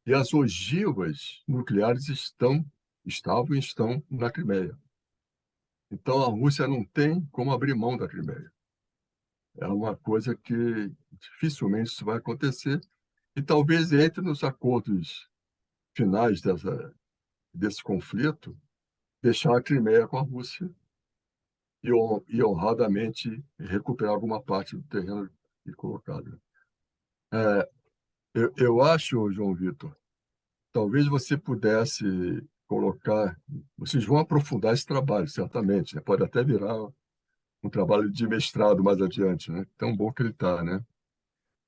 Speaker 2: e as ogivas nucleares estavam e estão na Crimeia. Então, a Rússia não tem como abrir mão da Crimeia. É uma coisa que dificilmente isso vai acontecer, e talvez entre nos acordos finais desse conflito, deixar a Crimeia com a Rússia e honradamente recuperar alguma parte do terreno que colocado. Eu acho, João Vitor, talvez você pudesse colocar. Vocês vão aprofundar esse trabalho, certamente, né? Pode até virar um trabalho de mestrado mais adiante, né? Tão bom que ele está, né?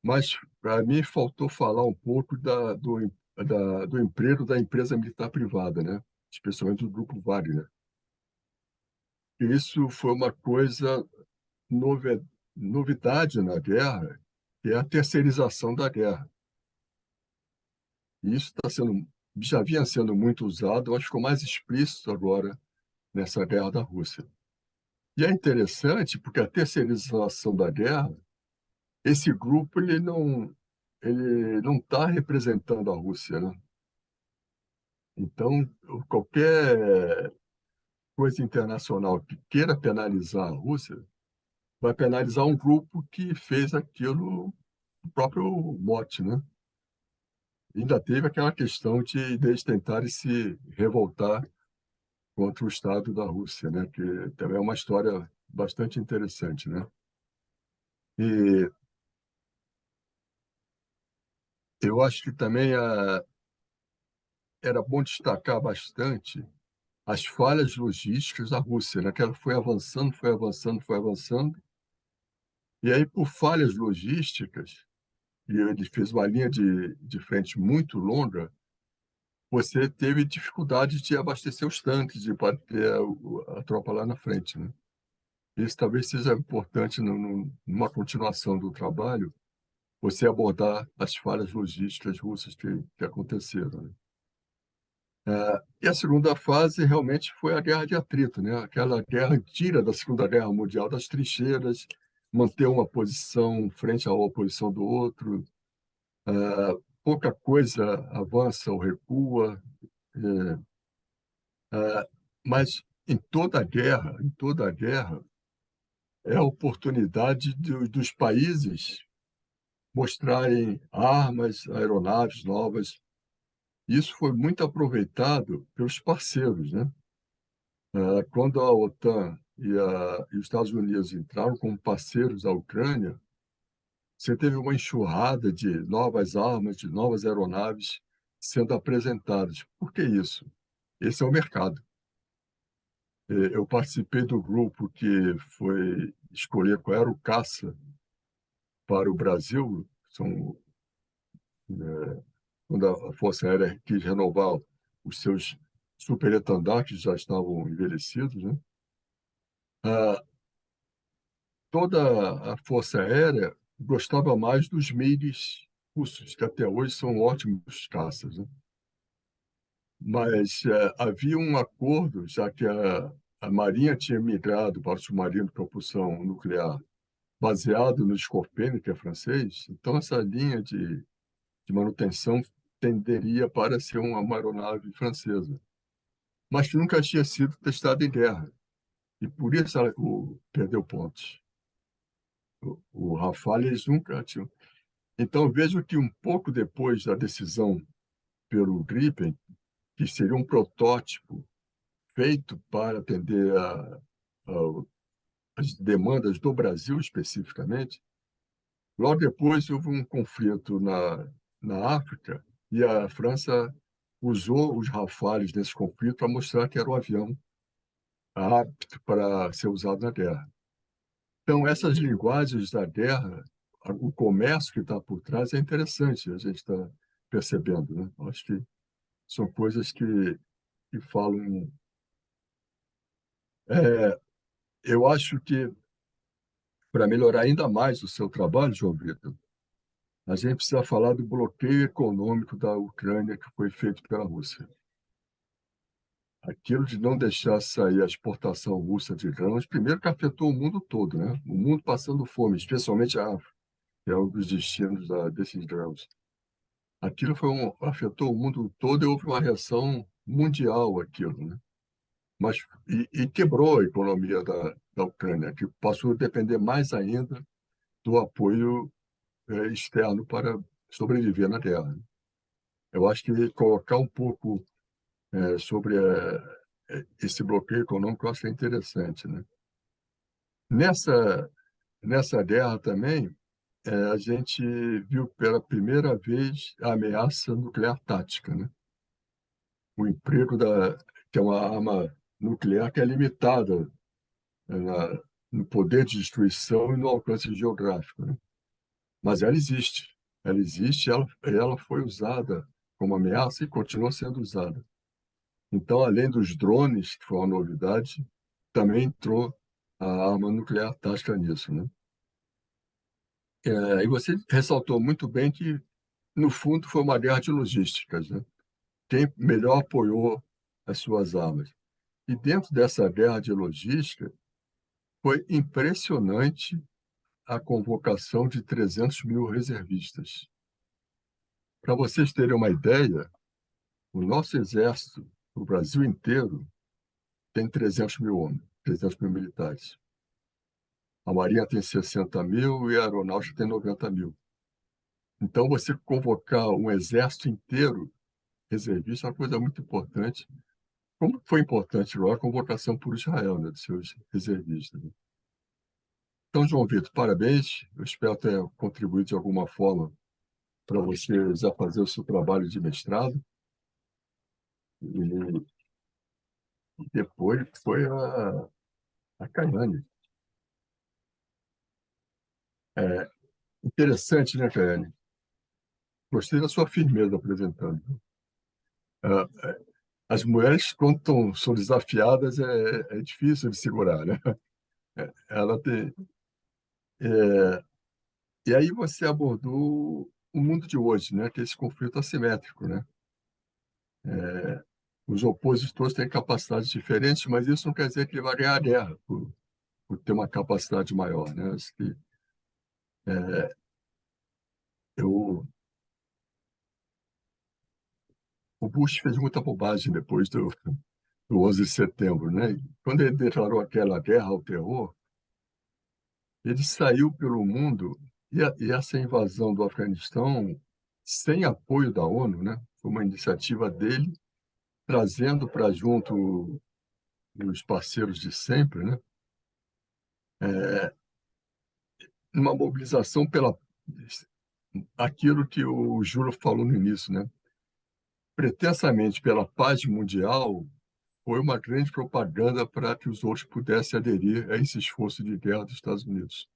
Speaker 2: Mas, para mim, faltou falar um pouco do emprego da empresa militar privada, né? Especialmente do Grupo Wagner. E isso foi uma coisa novi- novidade na guerra, que é a terceirização da guerra. E isso já vinha sendo muito usado, mas ficou mais explícito agora nessa guerra da Rússia. E é interessante porque a terceirização da guerra, esse grupo ele não está representando a Rússia, né? Então, qualquer coisa internacional que queira penalizar a Rússia vai penalizar um grupo que fez aquilo no próprio mote, né? Ainda teve aquela questão de eles tentarem se revoltar contra o Estado da Rússia, né? Que também é uma história bastante interessante, né? E eu acho que também era bom destacar bastante as falhas logísticas da Rússia, né? Que ela foi avançando, foi avançando, foi avançando, e aí por falhas logísticas, e ele fez uma linha de frente muito longa, você teve dificuldade de abastecer os tanques, de bater a tropa lá na frente, né? Isso talvez seja importante numa continuação do trabalho, você abordar as falhas logísticas russas que aconteceram, né? E a segunda fase realmente foi a guerra de atrito, né? Aquela guerra antiga da Segunda Guerra Mundial, das trincheiras, manter uma posição frente à oposição do outro, pouca coisa avança ou recua, é, mas em toda a guerra, é a oportunidade dos países mostrarem armas, aeronaves novas. Isso foi muito aproveitado pelos parceiros, né? Quando a OTAN e os Estados Unidos entraram como parceiros da Ucrânia, você teve uma enxurrada de novas armas, de novas aeronaves sendo apresentadas. Por que isso? Esse é o mercado. Eu participei do grupo que foi escolher qual era o caça para o Brasil. Quando a Força Aérea quis renovar os seus superetandartes, já estavam envelhecidos, né? Ah, Toda a Força Aérea gostava mais dos MiGs russos, que até hoje são ótimos caças, né? Mas havia um acordo, já que a Marinha tinha migrado para o submarino de propulsão nuclear, baseado no Scorpène, que é francês. Então, essa linha de manutenção tenderia para ser uma aeronave francesa, mas que nunca tinha sido testada em guerra. E por isso ela perdeu pontos. O Rafale eles nunca tinham. Então, vejo que um pouco depois da decisão pelo Gripen, que seria um protótipo feito para atender as demandas do Brasil especificamente, logo depois houve um conflito na África e a França usou os Rafales nesse conflito para mostrar que era um avião apto para ser usado na guerra. Então, essas linguagens da guerra, o comércio que está por trás é interessante, a gente está percebendo, né? Acho que são coisas que falam. É, eu acho que, para melhorar ainda mais o seu trabalho, João Vitor, a gente precisa falar do bloqueio econômico da Ucrânia que foi feito pela Rússia. Aquilo de não deixar sair a exportação russa de grãos, primeiro que afetou o mundo todo, né? O mundo passando fome, especialmente a África, que é um dos destinos desses grãos. Aquilo afetou o mundo todo e houve uma reação mundial aquilo, né? Mas, e quebrou a economia da Ucrânia, que passou a depender mais ainda do apoio externo para sobreviver na guerra. Eu acho que colocar um pouco sobre esse bloqueio econômico, eu acho que é interessante, né? Nessa guerra também, a gente viu pela primeira vez a ameaça nuclear tática, né? O emprego que é uma arma nuclear que é limitada no poder de destruição e no alcance geográfico, né? Mas ela existe. Ela existe, ela foi usada como ameaça e continua sendo usada. Então, além dos drones, que foi uma novidade, também entrou a arma nuclear tática nisso, né? E você ressaltou muito bem que, no fundo, foi uma guerra de logísticas, né? Quem melhor apoiou as suas armas. E dentro dessa guerra de logística, foi impressionante a convocação de 300 mil reservistas. Para vocês terem uma ideia, o nosso exército, o Brasil inteiro, tem 300 mil homens, 300 mil militares. A Marinha tem 60 mil e a Aeronáutica tem 90 mil. Então, você convocar um exército inteiro reservista é uma coisa muito importante. Como foi importante lá a convocação por Israel, né, de seus reservistas, né? Então, João Vitor, parabéns. Eu espero ter contribuído de alguma forma para você já fazer o seu trabalho de mestrado. E depois foi a Caiane. Interessante, né, Caiane? Gostei da sua firmeza apresentando. Ah, as mulheres, quando são desafiadas, é difícil de segurar, né? Ela tem, e aí você abordou o mundo de hoje, né? Que é esse conflito assimétrico, né? Os opositores têm capacidades diferentes, mas isso não quer dizer que ele vai ganhar a guerra por ter uma capacidade maior, né? Acho que eu, o Bush fez muita bobagem depois do 11 de setembro, né? Quando ele declarou aquela guerra ao terror, ele saiu pelo mundo e essa invasão do Afeganistão, sem apoio da ONU, né? Foi uma iniciativa dele, trazendo para junto os parceiros de sempre, né? Uma mobilização pela aquilo que o Júlio falou no início, né? Pretensamente pela paz mundial, foi uma grande propaganda para que os outros pudessem aderir a esse esforço de guerra dos Estados Unidos,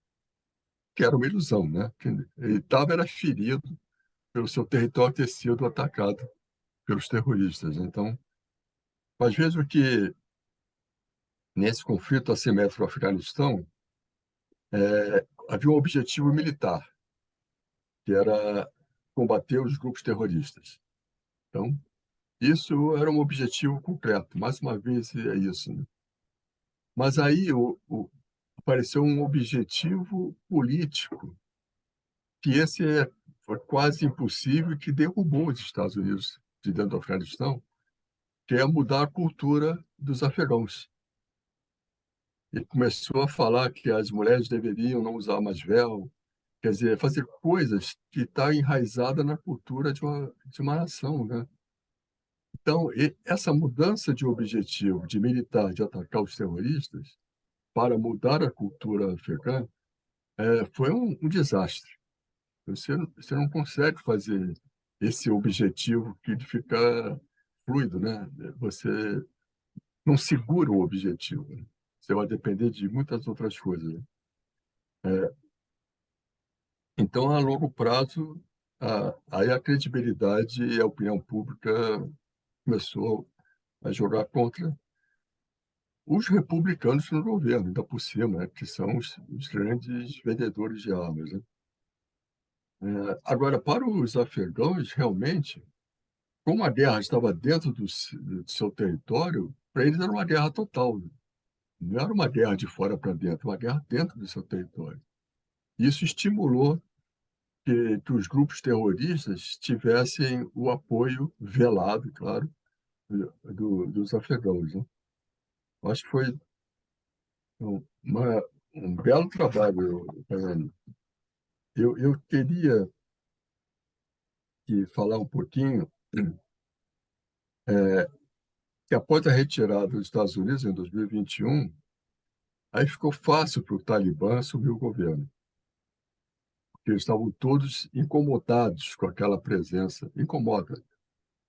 Speaker 2: que era uma ilusão, né? Ele estava ferido pelo seu território ter sido atacado pelos terroristas. Então, às vezes o que nesse conflito assimétrico do Afeganistão havia um objetivo militar, que era combater os grupos terroristas. Então, isso era um objetivo concreto. Mais uma vez, é isso, né? Mas aí apareceu um objetivo político, que foi quase impossível, que derrubou os Estados Unidos de dentro do Afeganistão, que é mudar a cultura dos afegãos. Ele começou a falar que as mulheres deveriam não usar mais véu, quer dizer, fazer coisas que estão enraizadas na cultura de uma nação, né? Então, essa mudança de objetivo de militar, de atacar os terroristas, para mudar a cultura afegã, foi um desastre. Você não consegue fazer esse objetivo que ele fica fluido, né? Você não segura o objetivo, né? Você vai depender de muitas outras coisas, né? Então, a longo prazo, aí a credibilidade e a opinião pública começou a jogar contra os republicanos no governo, ainda por cima, né, que são os grandes vendedores de armas, né? Agora, para os afegãos, realmente, como a guerra estava dentro do seu território, para eles era uma guerra total. Não era uma guerra de fora para dentro, uma guerra dentro do seu território. Isso estimulou que os grupos terroristas tivessem o apoio velado, claro, dos afegãos, né? Acho que foi uma, um belo trabalho, Tayane. Eu queria falar um pouquinho que após a retirada dos Estados Unidos em 2021, aí ficou fácil para o Talibã assumir o governo, porque eles estavam todos incomodados com aquela presença. Incomoda.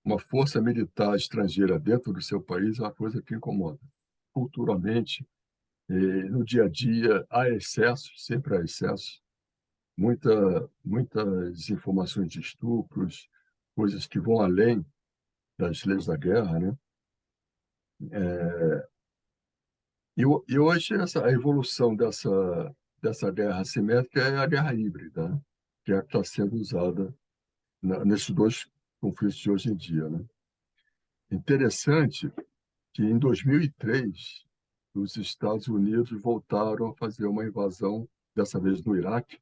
Speaker 2: Uma força militar estrangeira dentro do seu país é uma coisa que incomoda. Culturalmente, no dia a dia, há excessos, sempre há excessos. Muitas informações de estupros, coisas que vão além das leis da guerra, né? E hoje a evolução dessa guerra assimétrica é a guerra híbrida, né? Que é a que está sendo usada nesses dois conflitos de hoje em dia, né? Interessante que em 2003 os Estados Unidos voltaram a fazer uma invasão, dessa vez no Iraque,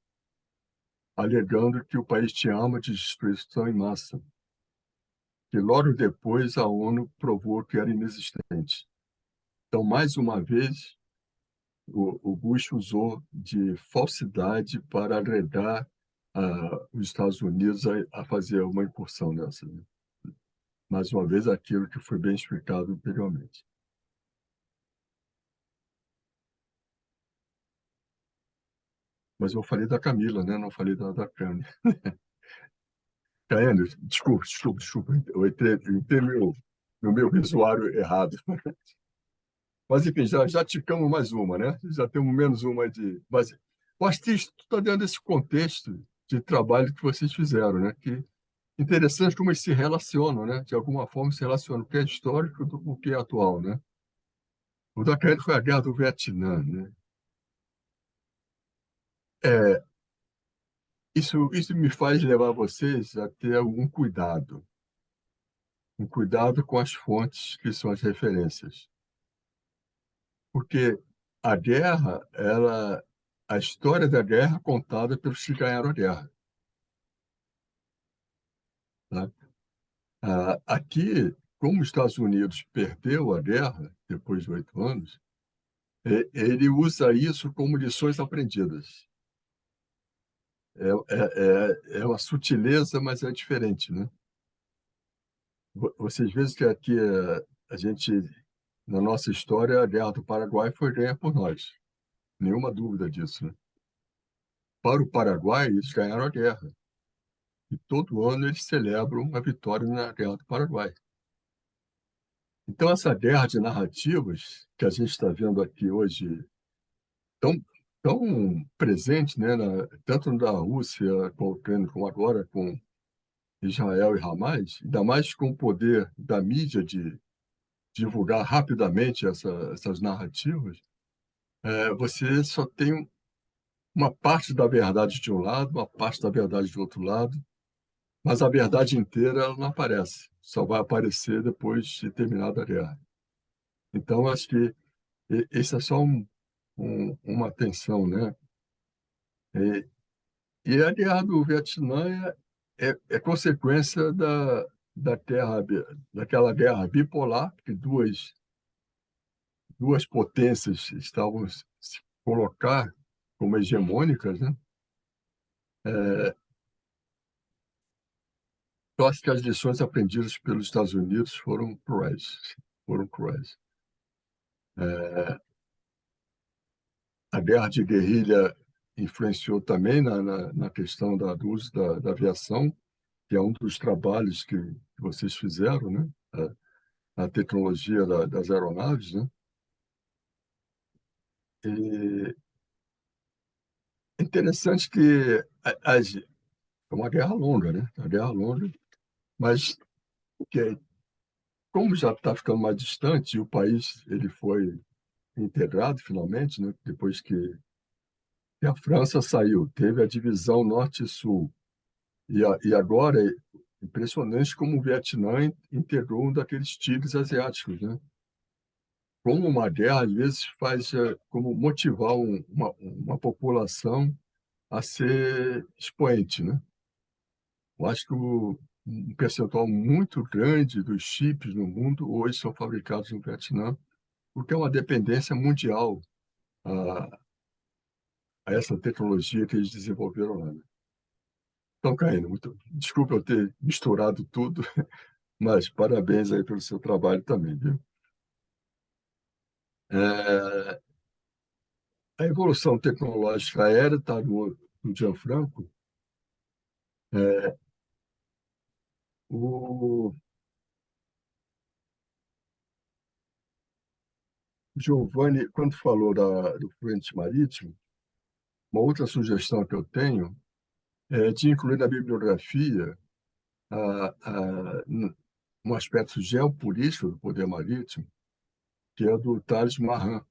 Speaker 2: alegando que o país tinha arma de destruição em massa, que logo depois a ONU provou que era inexistente. Então, mais uma vez, o Bush usou de falsidade para agregar os Estados Unidos a fazer uma incursão nessa, né? Mais uma vez, aquilo que foi bem explicado anteriormente. Mas eu falei da Camila, né? Não falei da Cândida. Caiane, desculpa. Eu entrei no meu visuário errado. Mas, enfim, já ticamos mais uma, né? Já temos menos uma de... Mas eu acho que isso está dentro desse contexto de trabalho que vocês fizeram, né? Que interessante como eles se relacionam, né? De alguma forma se relacionam, o que é histórico do o que é atual, né? O da Caiane foi a Guerra do Vietnã, né? É, isso me faz levar vocês a ter um cuidado com as fontes que são as referências. Porque a história da guerra é contada pelos que ganharam a guerra, né? Aqui, como os Estados Unidos perdeu a guerra depois de 8 anos, ele usa isso como lições aprendidas. É uma sutileza, mas é diferente, né? Vocês veem que aqui a gente, na nossa história, a Guerra do Paraguai foi ganha por nós. Nenhuma dúvida disso, né? Para o Paraguai, eles ganharam a guerra. E todo ano eles celebram a vitória na Guerra do Paraguai. Então, essa guerra de narrativas que a gente está vendo aqui hoje, tão, tão presente, né, tanto da Rússia com a Ucrânia, como agora com Israel e Hamas, ainda mais com o poder da mídia de divulgar rapidamente essas narrativas, você só tem uma parte da verdade de um lado, uma parte da verdade do outro lado, mas a verdade inteira ela não aparece, só vai aparecer depois de terminada a guerra. Então, acho que esse é só uma atenção, né? E, e a guerra do Vietnã é consequência daquela guerra bipolar, que duas potências estavam se colocar como hegemônicas, né? Eu acho que as lições aprendidas pelos Estados Unidos foram cruéis, foram cruéis. A guerra de guerrilha influenciou também na questão do uso da aviação, que é um dos trabalhos que vocês fizeram, né? A tecnologia das aeronaves, né? E é interessante que é uma guerra longa, né? Uma guerra longa, mas que, como já está ficando mais distante, o país ele foi integrado finalmente, né? Depois que a França saiu, teve a divisão norte e sul. E agora é impressionante como o Vietnã integrou um daqueles tigres asiáticos, né? Como uma guerra, às vezes, faz como motivar uma população a ser expoente, né? Eu acho que um percentual muito grande dos chips no mundo hoje são fabricados no Vietnã, porque é uma dependência mundial a, a essa tecnologia que eles desenvolveram lá, né? Então, Caíno, desculpa eu ter misturado tudo, mas parabéns aí pelo seu trabalho também, viu? É, a evolução tecnológica aérea está no Gianfranco. O Giovanni, quando falou do fluente marítimo, uma outra sugestão que eu tenho é de incluir na bibliografia um aspecto geopolítico do poder marítimo, que é do Thales Mahan,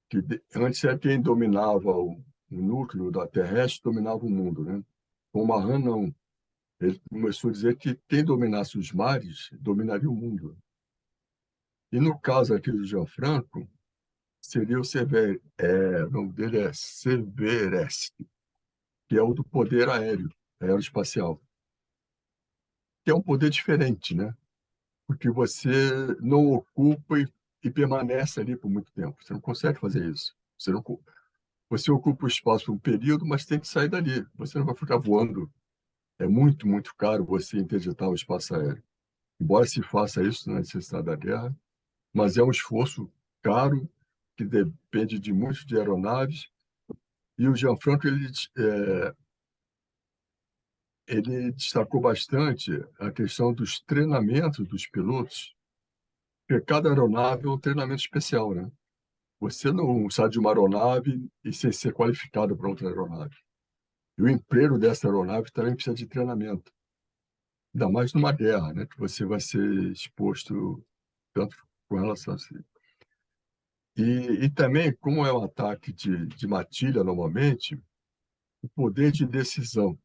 Speaker 2: que antes é quem dominava o núcleo da terrestre, dominava o mundo, né? Com o Mahan, não. Ele começou a dizer que quem dominasse os mares dominaria o mundo. E no caso aqui do Gianfranco, seria o nome dele é Severest, que é o do poder aéreo, aeroespacial, que é um poder diferente, né? Porque você não ocupa e permanece ali por muito tempo. Você não consegue fazer isso. Você ocupa o espaço por um período, mas tem que sair dali. Você não vai ficar voando. É muito, muito caro você interditar o espaço aéreo. Embora se faça isso na necessidade da guerra, mas é um esforço caro que depende de muitos de aeronaves. E o Gianfranco ele destacou bastante a questão dos treinamentos dos pilotos, porque cada aeronave é um treinamento especial, né? Você não sai de uma aeronave e sem ser qualificado para outra aeronave. E o emprego dessa aeronave também precisa de treinamento, ainda mais numa guerra, né? Que você vai ser exposto tanto com relação a assim. E também, como é um ataque de matilha normalmente, o poder de decisão,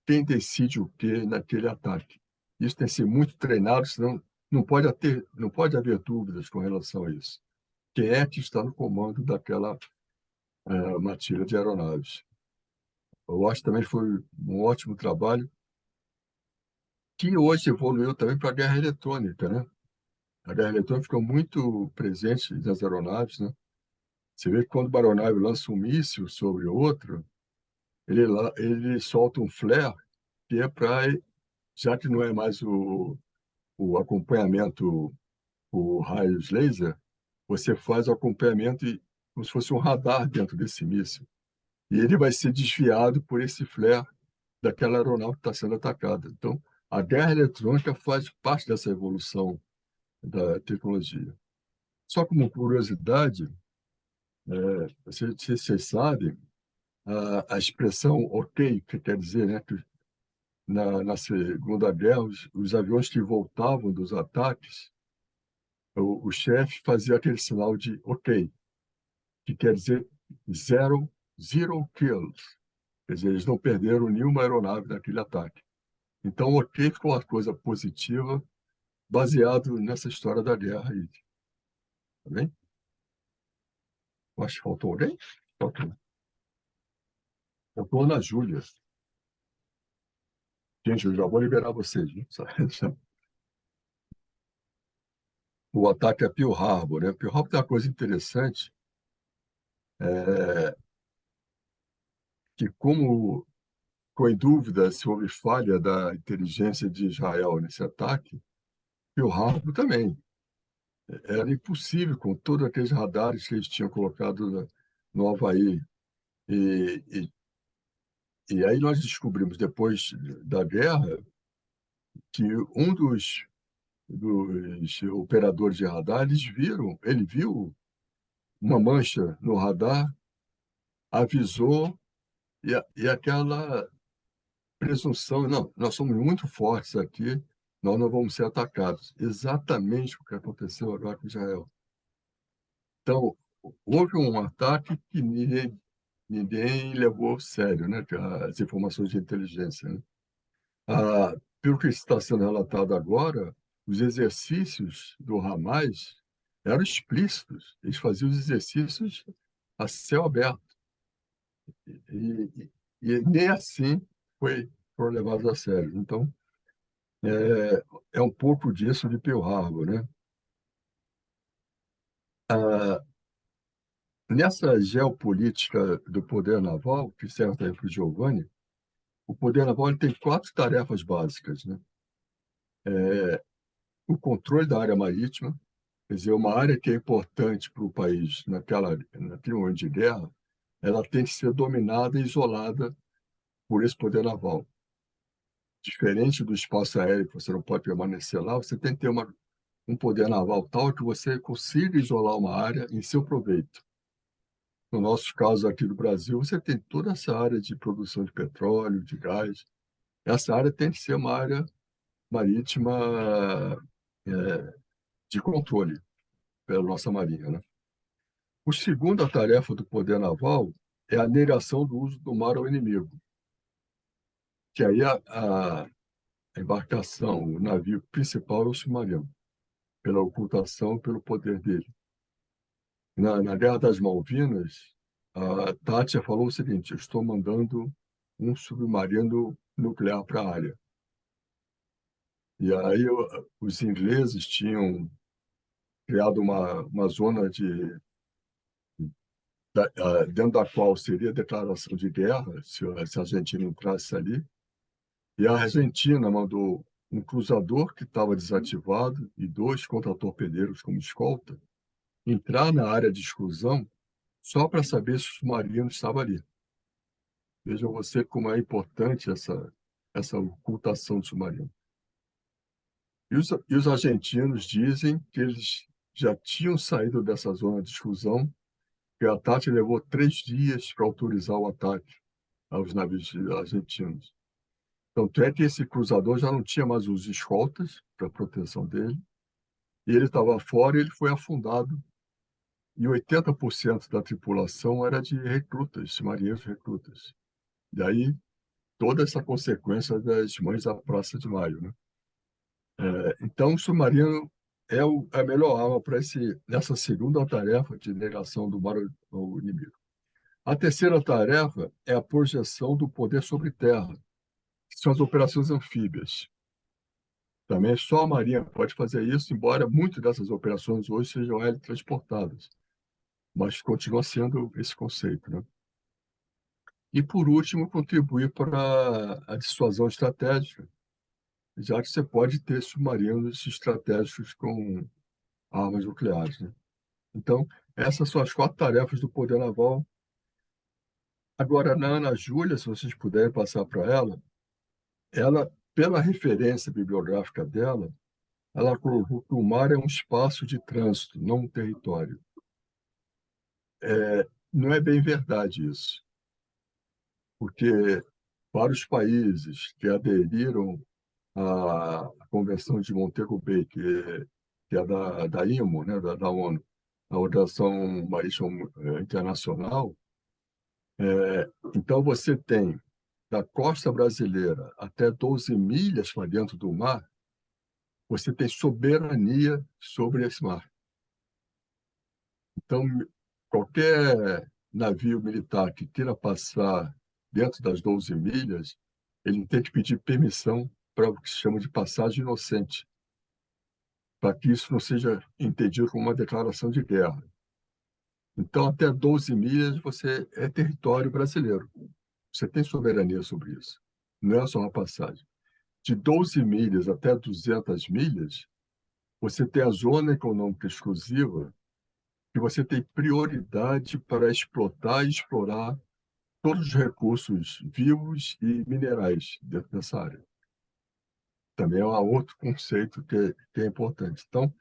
Speaker 2: quem decide o que naquele ataque. Isso tem que ser muito treinado, senão não pode haver dúvidas com relação a isso. Quem é que está no comando daquela matilha de aeronaves? Eu acho que também foi um ótimo trabalho, que hoje evoluiu também para a guerra eletrônica, né? A guerra eletrônica ficou muito presente nas aeronaves, né? Você vê que quando uma aeronave lança um míssil sobre outro, ele solta um flare, que é para, já que não é mais o acompanhamento por raios laser, você faz o acompanhamento como se fosse um radar dentro desse míssil. E ele vai ser desviado por esse flare daquela aeronave que está sendo atacada. Então, a guerra eletrônica faz parte dessa evolução da tecnologia. Só como curiosidade, vocês sabem, a expressão ok, que quer dizer, né, que na Segunda Guerra, os aviões que voltavam dos ataques, o chefe fazia aquele sinal de ok, que quer dizer zero kills. Quer dizer, eles não perderam nenhuma aeronave naquele ataque. Então, o ok ficou uma coisa positiva, baseado nessa história da guerra aí. Tá bem? Acho que faltou alguém? Faltou. Faltou a Ana Júlia. Gente, eu já vou liberar vocês, viu? O ataque a Pearl Harbor, né? Pearl Harbor tem uma coisa interessante, que como ficou em dúvida se houve falha da inteligência de Israel nesse ataque, Pearl Harbor também. Era impossível com todos aqueles radares que eles tinham colocado no Havaí. E, e, e aí nós descobrimos, depois da guerra, que um dos operadores de radar, ele viu uma mancha no radar, avisou, e aquela presunção, não, nós somos muito fortes aqui, nós não vamos ser atacados. Exatamente o que aconteceu agora com Israel. Então, houve um ataque que ninguém levou a sério, né? As informações de inteligência, né? Pelo que está sendo relatado agora, os exercícios do Hamas eram explícitos. Eles faziam os exercícios a céu aberto. E nem assim foram levados a sério. Então, é um pouco disso de Pearl Harbor, né? Nessa geopolítica do poder naval, que serve também para o Giovanni, o poder naval ele tem 4 tarefas básicas, né? O controle da área marítima, quer dizer, uma área que é importante para o país naquele momento de guerra, ela tem que ser dominada e isolada por esse poder naval. Diferente do espaço aéreo, que você não pode permanecer lá, você tem que ter um poder naval tal que você consiga isolar uma área em seu proveito. No nosso caso aqui do Brasil, você tem toda essa área de produção de petróleo, de gás. Essa área tem que ser uma área marítima de controle pela nossa Marinha, né? O segunda tarefa do poder naval é a negação do uso do mar ao inimigo, que aí a embarcação, o navio principal é o submarino, pela ocultação, pelo poder dele. Na Guerra das Malvinas, a Tátia falou o seguinte: eu estou mandando um submarino nuclear para a área. E aí os ingleses tinham criado uma zona dentro da qual seria declaração de guerra se a Argentina entrasse ali. E a Argentina mandou um cruzador que estava desativado e 2 contratorpedeiros como escolta entrar na área de exclusão só para saber se o submarino estava ali. Veja você como é importante essa ocultação do submarino. E os argentinos dizem que eles já tinham saído dessa zona de exclusão, que a TAT levou 3 dias para autorizar o ataque aos navios argentinos. Tanto é que esse cruzador já não tinha mais os escoltas para proteção dele, e ele estava fora e ele foi afundado. E 80% da tripulação era de recrutas, marinheiros recrutas. E aí, toda essa consequência das Mães da Praça de Maio, né? Então, o submarino é a melhor arma para nessa segunda tarefa de negação do mar ao inimigo. A terceira tarefa é a projeção do poder sobre terra, que são as operações anfíbias. Também só a Marinha pode fazer isso, embora muitas dessas operações hoje sejam teletransportadas. Mas continua sendo esse conceito, né? E, por último, contribuir para a dissuasão estratégica, já que você pode ter submarinos estratégicos com armas nucleares, né? Então, essas são as 4 tarefas do poder naval. Agora, na Ana Júlia, se vocês puderem passar para ela, pela referência bibliográfica dela, ela colocou que o mar é um espaço de trânsito, não um território. Não é bem verdade isso, porque vários países que aderiram à Convenção de Montego Bay, que é da IMO, né, da ONU, a Organização Marítima Internacional. Então, você tem da costa brasileira até 12 milhas para dentro do mar, você tem soberania sobre esse mar. Então, qualquer navio militar que queira passar dentro das 12 milhas, ele tem que pedir permissão para o que se chama de passagem inocente, para que isso não seja entendido como uma declaração de guerra. Então, até 12 milhas você é território brasileiro. Você tem soberania sobre isso. Não é só uma passagem. De 12 milhas até 200 milhas, você tem a zona econômica exclusiva, que você tem prioridade para explotar e explorar todos os recursos vivos e minerais dentro dessa área. Também é um outro conceito que é importante. Então,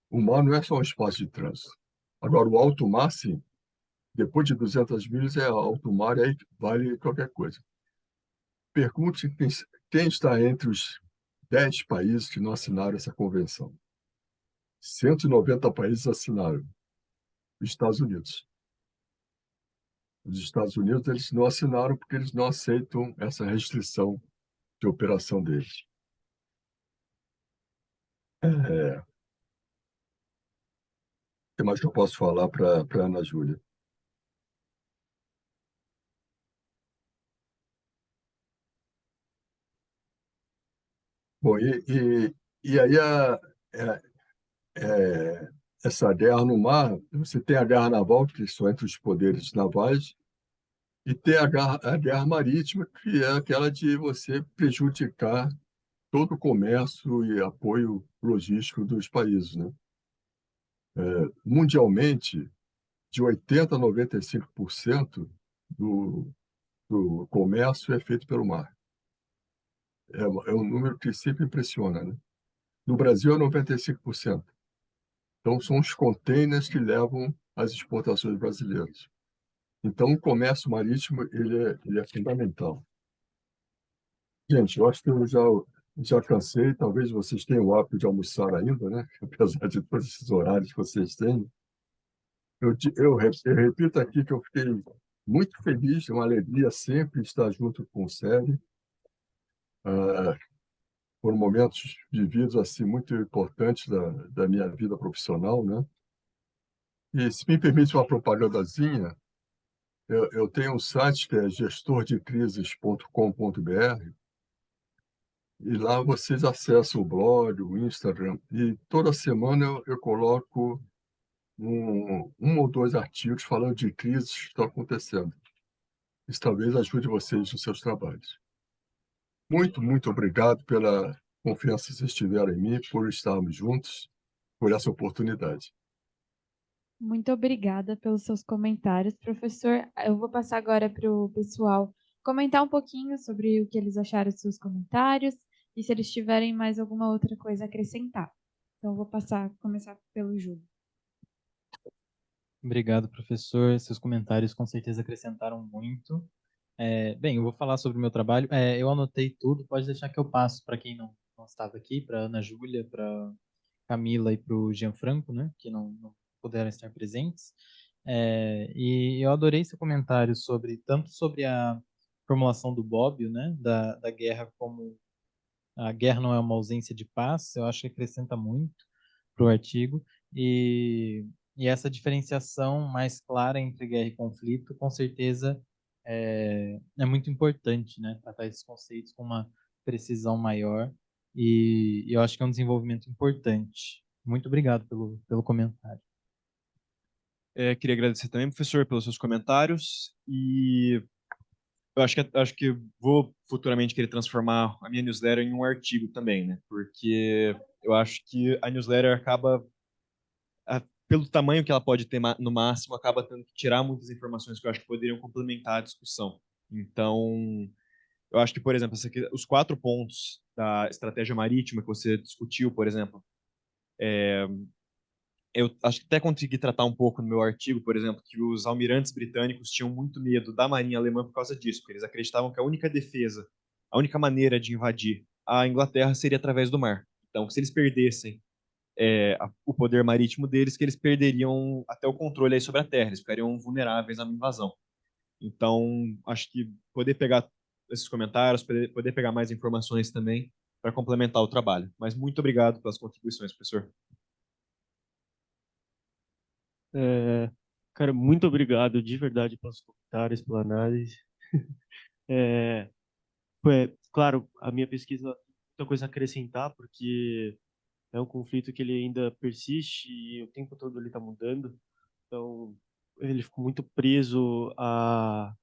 Speaker 2: o mar não é só um espaço de trânsito. Agora, o alto mar, sim. Depois de 200 milhas é alto mar, aí vale qualquer coisa. Pergunte quem está entre os 10 países que não assinaram essa convenção. 190 países assinaram. Os Estados Unidos. Os Estados Unidos eles não assinaram porque eles não aceitam essa restrição de operação deles. O que mais que eu posso falar para a Ana Júlia? Bom, e aí é- essa guerra no mar, você tem a guerra naval, que são entre os poderes navais, e tem a guerra marítima, que é aquela de você prejudicar todo o comércio e apoio logístico dos países, né? Mundialmente, de 80% a 95% do comércio é feito pelo mar. É um número que sempre impressiona, né? No Brasil é 95%. Então, são os containers que levam as exportações brasileiras. Então, o comércio marítimo ele é fundamental. Gente, eu acho que eu já cansei. Talvez vocês tenham o hábito de almoçar ainda, né? Apesar de todos esses horários que vocês têm. Eu repito aqui que eu fiquei muito feliz, é uma alegria sempre estar junto com o Sérgio. Foram momentos vividos assim muito importantes da minha vida profissional, né? E se me permite uma propagandazinha, eu tenho um site que é gestordecrises.com.br e lá vocês acessam o blog, o Instagram e toda semana eu coloco um ou dois artigos falando de crises que estão acontecendo. Isso talvez ajude vocês nos seus trabalhos. Muito, muito obrigado pela confiança que vocês tiveram em mim, por estarmos juntos, por essa oportunidade.
Speaker 1: Muito obrigada pelos seus comentários, professor. Eu vou passar agora para o pessoal comentar um pouquinho sobre o que eles acharam dos seus comentários e se eles tiverem mais alguma outra coisa a acrescentar. Então, eu vou começar pelo Júlio.
Speaker 3: Obrigado, professor. Seus comentários com certeza acrescentaram muito. Bem, eu vou falar sobre o meu trabalho. Eu anotei tudo, pode deixar que eu passo para quem não estava aqui, para Ana Júlia, para Camila e para o Gianfranco, né, que não puderam estar presentes. E eu adorei seu comentário tanto sobre a formulação do Bobbio, né, da guerra como a guerra não é uma ausência de paz. Eu acho que acrescenta muito para o artigo e essa diferenciação mais clara entre guerra e conflito, com certeza é muito importante, né, tratar esses conceitos com uma precisão maior e eu acho que é um desenvolvimento importante. Muito obrigado pelo comentário.
Speaker 4: Queria agradecer também, professor, pelos seus comentários e eu acho que vou futuramente querer transformar a minha newsletter em um artigo também, né? Porque eu acho que a newsletter acaba, pelo tamanho que ela pode ter no máximo, acaba tendo que tirar muitas informações que eu acho que poderiam complementar a discussão. Então, eu acho que, por exemplo, os 4 pontos da estratégia marítima que você discutiu, por exemplo, eu acho que até consegui tratar um pouco no meu artigo, por exemplo, que os almirantes britânicos tinham muito medo da marinha alemã por causa disso, porque eles acreditavam que a única defesa, a única maneira de invadir a Inglaterra seria através do mar. Então, se eles perdessem o poder marítimo deles, que eles perderiam até o controle aí sobre a terra, eles ficariam vulneráveis a uma invasão. Então, acho que poder pegar esses comentários, poder pegar mais informações também para complementar o trabalho. Mas muito obrigado pelas contribuições, professor.
Speaker 5: É, cara, muito obrigado de verdade pelos comentários, pela análise. É, claro, a minha pesquisa tem muita coisa a acrescentar, porque é um conflito que ele ainda persiste e o tempo todo ele está mudando. Então, ele ficou muito preso a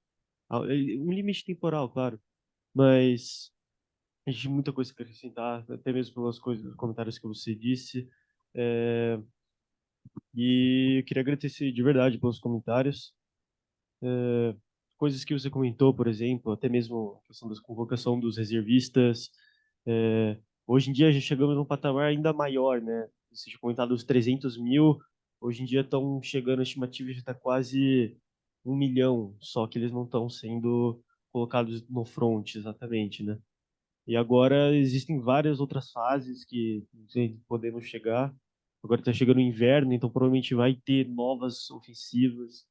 Speaker 5: um limite temporal, claro, mas a gente tem muita coisa a acrescentar, até mesmo pelas coisas, comentários que você disse. É, e eu queria agradecer de verdade pelos comentários. Coisas que você comentou, por exemplo, até mesmo a questão da convocação dos reservistas. Hoje em dia já chegamos num patamar ainda maior, né? Você tinha comentado os 300 mil, hoje em dia estão chegando, a estimativa já está quase 1 milhão, só que eles não estão sendo colocados no front exatamente, né? E agora existem várias outras fases que podemos chegar. Agora está chegando o inverno, então provavelmente vai ter novas ofensivas,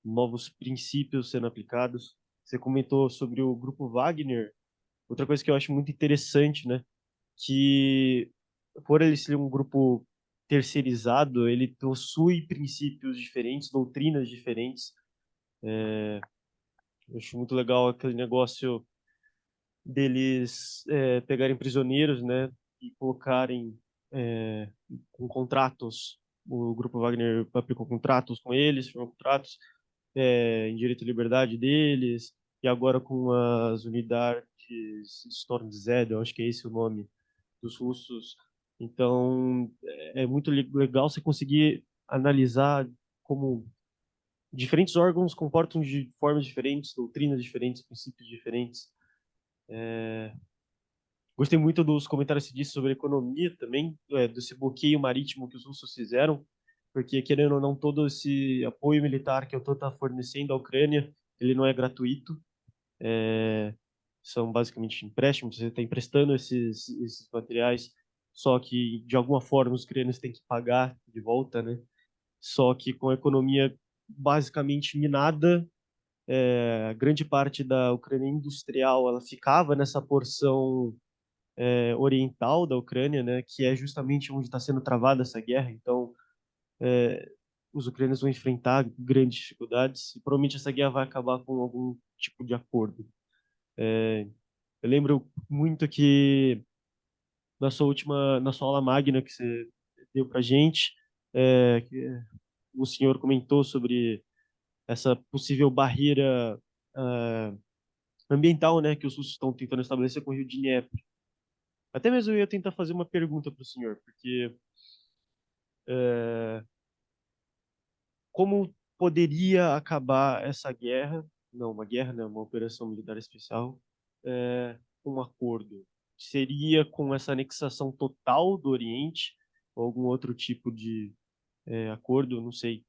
Speaker 5: novos princípios sendo aplicados. Você comentou sobre o Grupo Wagner. Outra coisa que eu acho muito interessante, né, que por ele ser um grupo terceirizado, ele possui princípios diferentes, doutrinas diferentes. Eu acho muito legal aquele negócio deles pegarem prisioneiros, né, e colocarem com contratos. O Grupo Wagner aplicou contratos com eles, firmou contratos em direito à liberdade deles, e agora com as unidades Storm Z, eu acho que é esse o nome dos russos. Então, é muito legal você conseguir analisar como diferentes órgãos comportam de formas diferentes, doutrinas diferentes, princípios diferentes. Gostei muito dos comentários que disse sobre economia também, desse bloqueio marítimo que os russos fizeram, porque, querendo ou não, todo esse apoio militar que a OTAN está fornecendo à Ucrânia, ele não é gratuito. São basicamente empréstimos, você está emprestando esses materiais, só que, de alguma forma, os ucranianos têm que pagar de volta, né? Só que com a economia basicamente minada, grande parte da Ucrânia industrial ela ficava nessa porção oriental da Ucrânia, né, que é justamente onde está sendo travada essa guerra. Então, os ucranianos vão enfrentar grandes dificuldades e provavelmente essa guerra vai acabar com algum tipo de acordo. Eu lembro muito que na sua aula magna que você deu para gente, que o senhor comentou sobre essa possível barreira ambiental, né, que os russos estão tentando estabelecer com o Rio de Dnieper. Até mesmo eu ia tentar fazer uma pergunta para o senhor, porque como poderia acabar essa guerra? Não, uma guerra, não, uma operação militar especial, um acordo. Seria com essa anexação total do Oriente ou algum outro tipo de acordo? Não sei.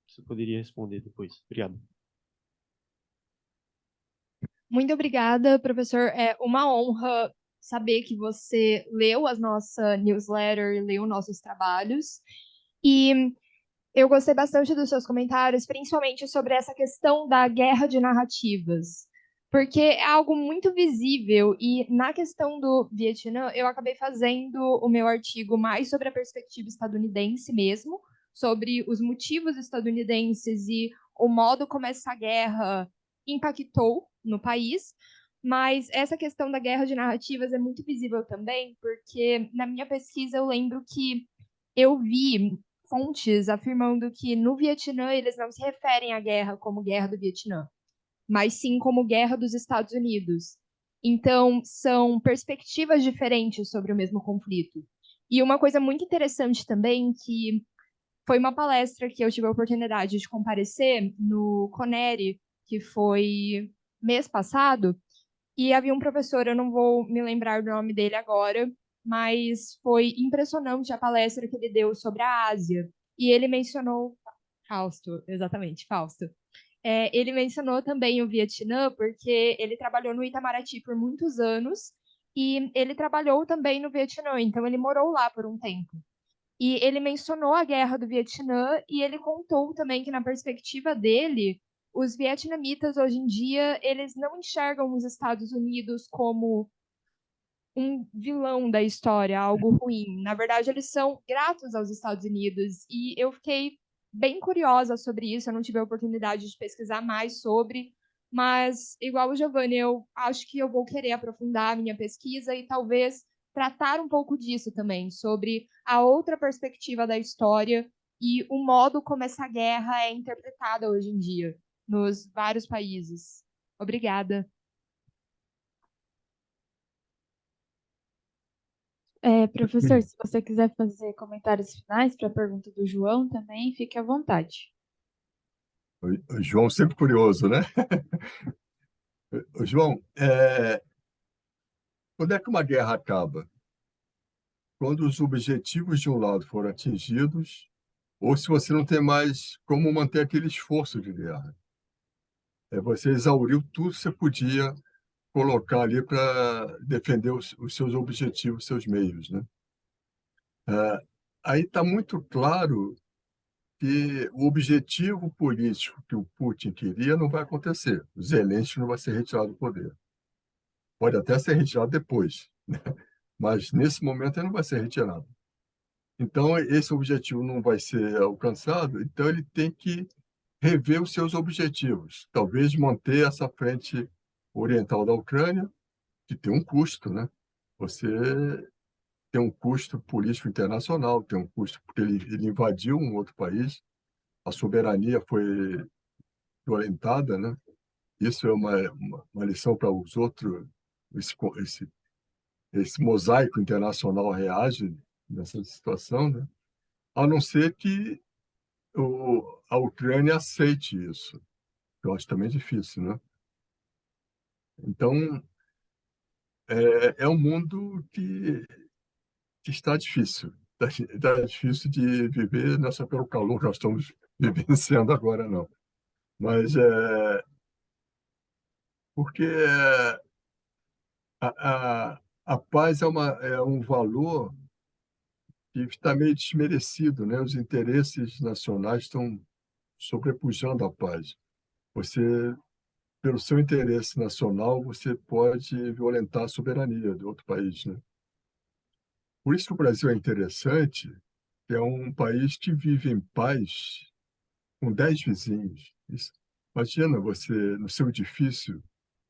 Speaker 5: Você poderia responder depois. Obrigado.
Speaker 6: Muito obrigada, professor. É uma honra saber que você leu a nossa newsletter, leu nossos trabalhos. E eu gostei bastante dos seus comentários, principalmente sobre essa questão da guerra de narrativas, porque é algo muito visível. E na questão do Vietnã, eu acabei fazendo o meu artigo mais sobre a perspectiva estadunidense mesmo, sobre os motivos estadunidenses e o modo como essa guerra impactou no país. Mas essa questão da guerra de narrativas é muito visível também, porque na minha pesquisa eu lembro que eu vi fontes afirmando que no Vietnã eles não se referem à guerra como Guerra do Vietnã, mas sim como Guerra dos Estados Unidos. Então, são perspectivas diferentes sobre o mesmo conflito. E uma coisa muito interessante também, que foi uma palestra que eu tive a oportunidade de comparecer no Coneri, que foi mês passado, e havia um professor, eu não vou me lembrar do nome dele agora, mas foi impressionante a palestra que ele deu sobre a Ásia. E ele mencionou Fausto, exatamente, Fausto. Ele mencionou também o Vietnã, porque ele trabalhou no Itamaraty por muitos anos e ele trabalhou também no Vietnã, então ele morou lá por um tempo. E ele mencionou a guerra do Vietnã e ele contou também que, na perspectiva dele, os vietnamitas hoje em dia eles não enxergam os Estados Unidos como um vilão da história, algo ruim. Na verdade, eles são gratos aos Estados Unidos e eu fiquei bem curiosa sobre isso. Eu não tive a oportunidade de pesquisar mais sobre, mas igual o Giovanni, eu acho que eu vou querer aprofundar a minha pesquisa e talvez tratar um pouco disso também, sobre a outra perspectiva da história e o modo como essa guerra é interpretada hoje em dia nos vários países. Obrigada. Professor, se você quiser fazer comentários finais para a pergunta do João também, fique à vontade.
Speaker 2: O João sempre curioso, né? João, quando é que uma guerra acaba? Quando os objetivos de um lado foram atingidos, ou se você não tem mais como manter aquele esforço de guerra. Você exauriu tudo que você podia colocar ali para defender os seus objetivos, os seus meios, né? Aí está muito claro que o objetivo político que o Putin queria não vai acontecer. O Zelensky não vai ser retirado do poder. Pode até ser retirado depois, né? Mas nesse momento ele não vai ser retirado. Então, esse objetivo não vai ser alcançado, então ele tem que rever os seus objetivos. Talvez manter essa frente oriental da Ucrânia, que tem um custo, né? Você tem um custo político internacional, tem um custo porque ele invadiu um outro país, a soberania foi violentada, né? Isso é uma lição para os outros, esse, esse, esse mosaico internacional reage nessa situação, né? A não ser que a Ucrânia aceite isso. Eu acho também difícil, né? Então, é um mundo que está difícil. Está difícil de viver, não é só pelo calor que nós estamos vivenciando agora, não. Mas porque a paz é um valor que está meio desmerecido, né? Os interesses nacionais estão sobrepujando a paz. Você, pelo seu interesse nacional, você pode violentar a soberania de outro país, né? Por isso que o Brasil é interessante, que é um país que vive em paz com 10 vizinhos. Imagina você, no seu edifício,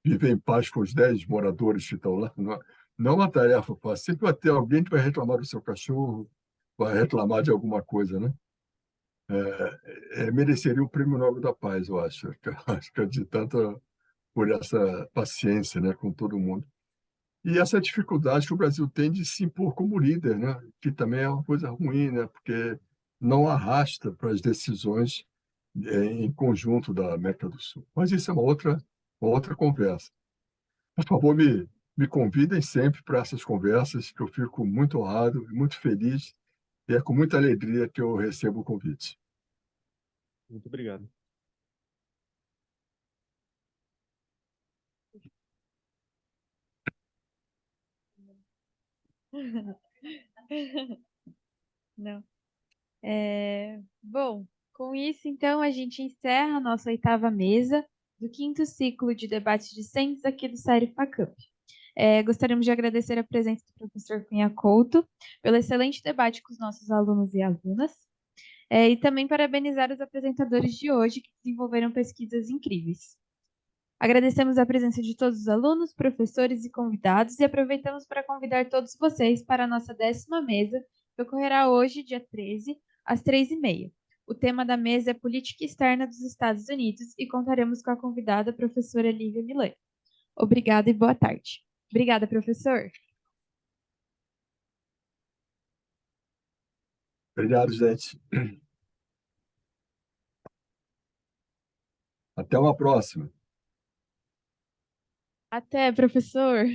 Speaker 2: viver em paz com os 10 moradores que estão lá. Não é uma tarefa fácil. Sempre vai ter alguém que vai reclamar do seu cachorro, vai reclamar de alguma coisa, né? Mereceria o Prêmio Nobel da Paz, eu acho. Acho que é de tanto por essa paciência, né, com todo mundo. E essa dificuldade que o Brasil tem de se impor como líder, né, que também é uma coisa ruim, né, porque não arrasta para as decisões em conjunto da América do Sul. Mas isso é uma outra conversa. Por favor, me convidem sempre para essas conversas, que eu fico muito honrado e muito feliz, e é com muita alegria que eu recebo o convite.
Speaker 5: Muito obrigado.
Speaker 1: Não. Bom, com isso, então, a gente encerra a nossa 8ª mesa do 5º ciclo de debates discentes aqui do Série Facamp. Gostaríamos de agradecer a presença do professor Cunha Couto pelo excelente debate com os nossos alunos e alunas, e também parabenizar os apresentadores de hoje que desenvolveram pesquisas incríveis. Agradecemos a presença de todos os alunos, professores e convidados e aproveitamos para convidar todos vocês para a nossa 10ª mesa, que ocorrerá hoje, dia 13, às 15h30. O tema da mesa é Política Externa dos Estados Unidos e contaremos com a convidada, a professora Lívia Milan. Obrigada e boa tarde. Obrigada, professor.
Speaker 2: Obrigado, gente. Até uma próxima.
Speaker 1: Até, professor.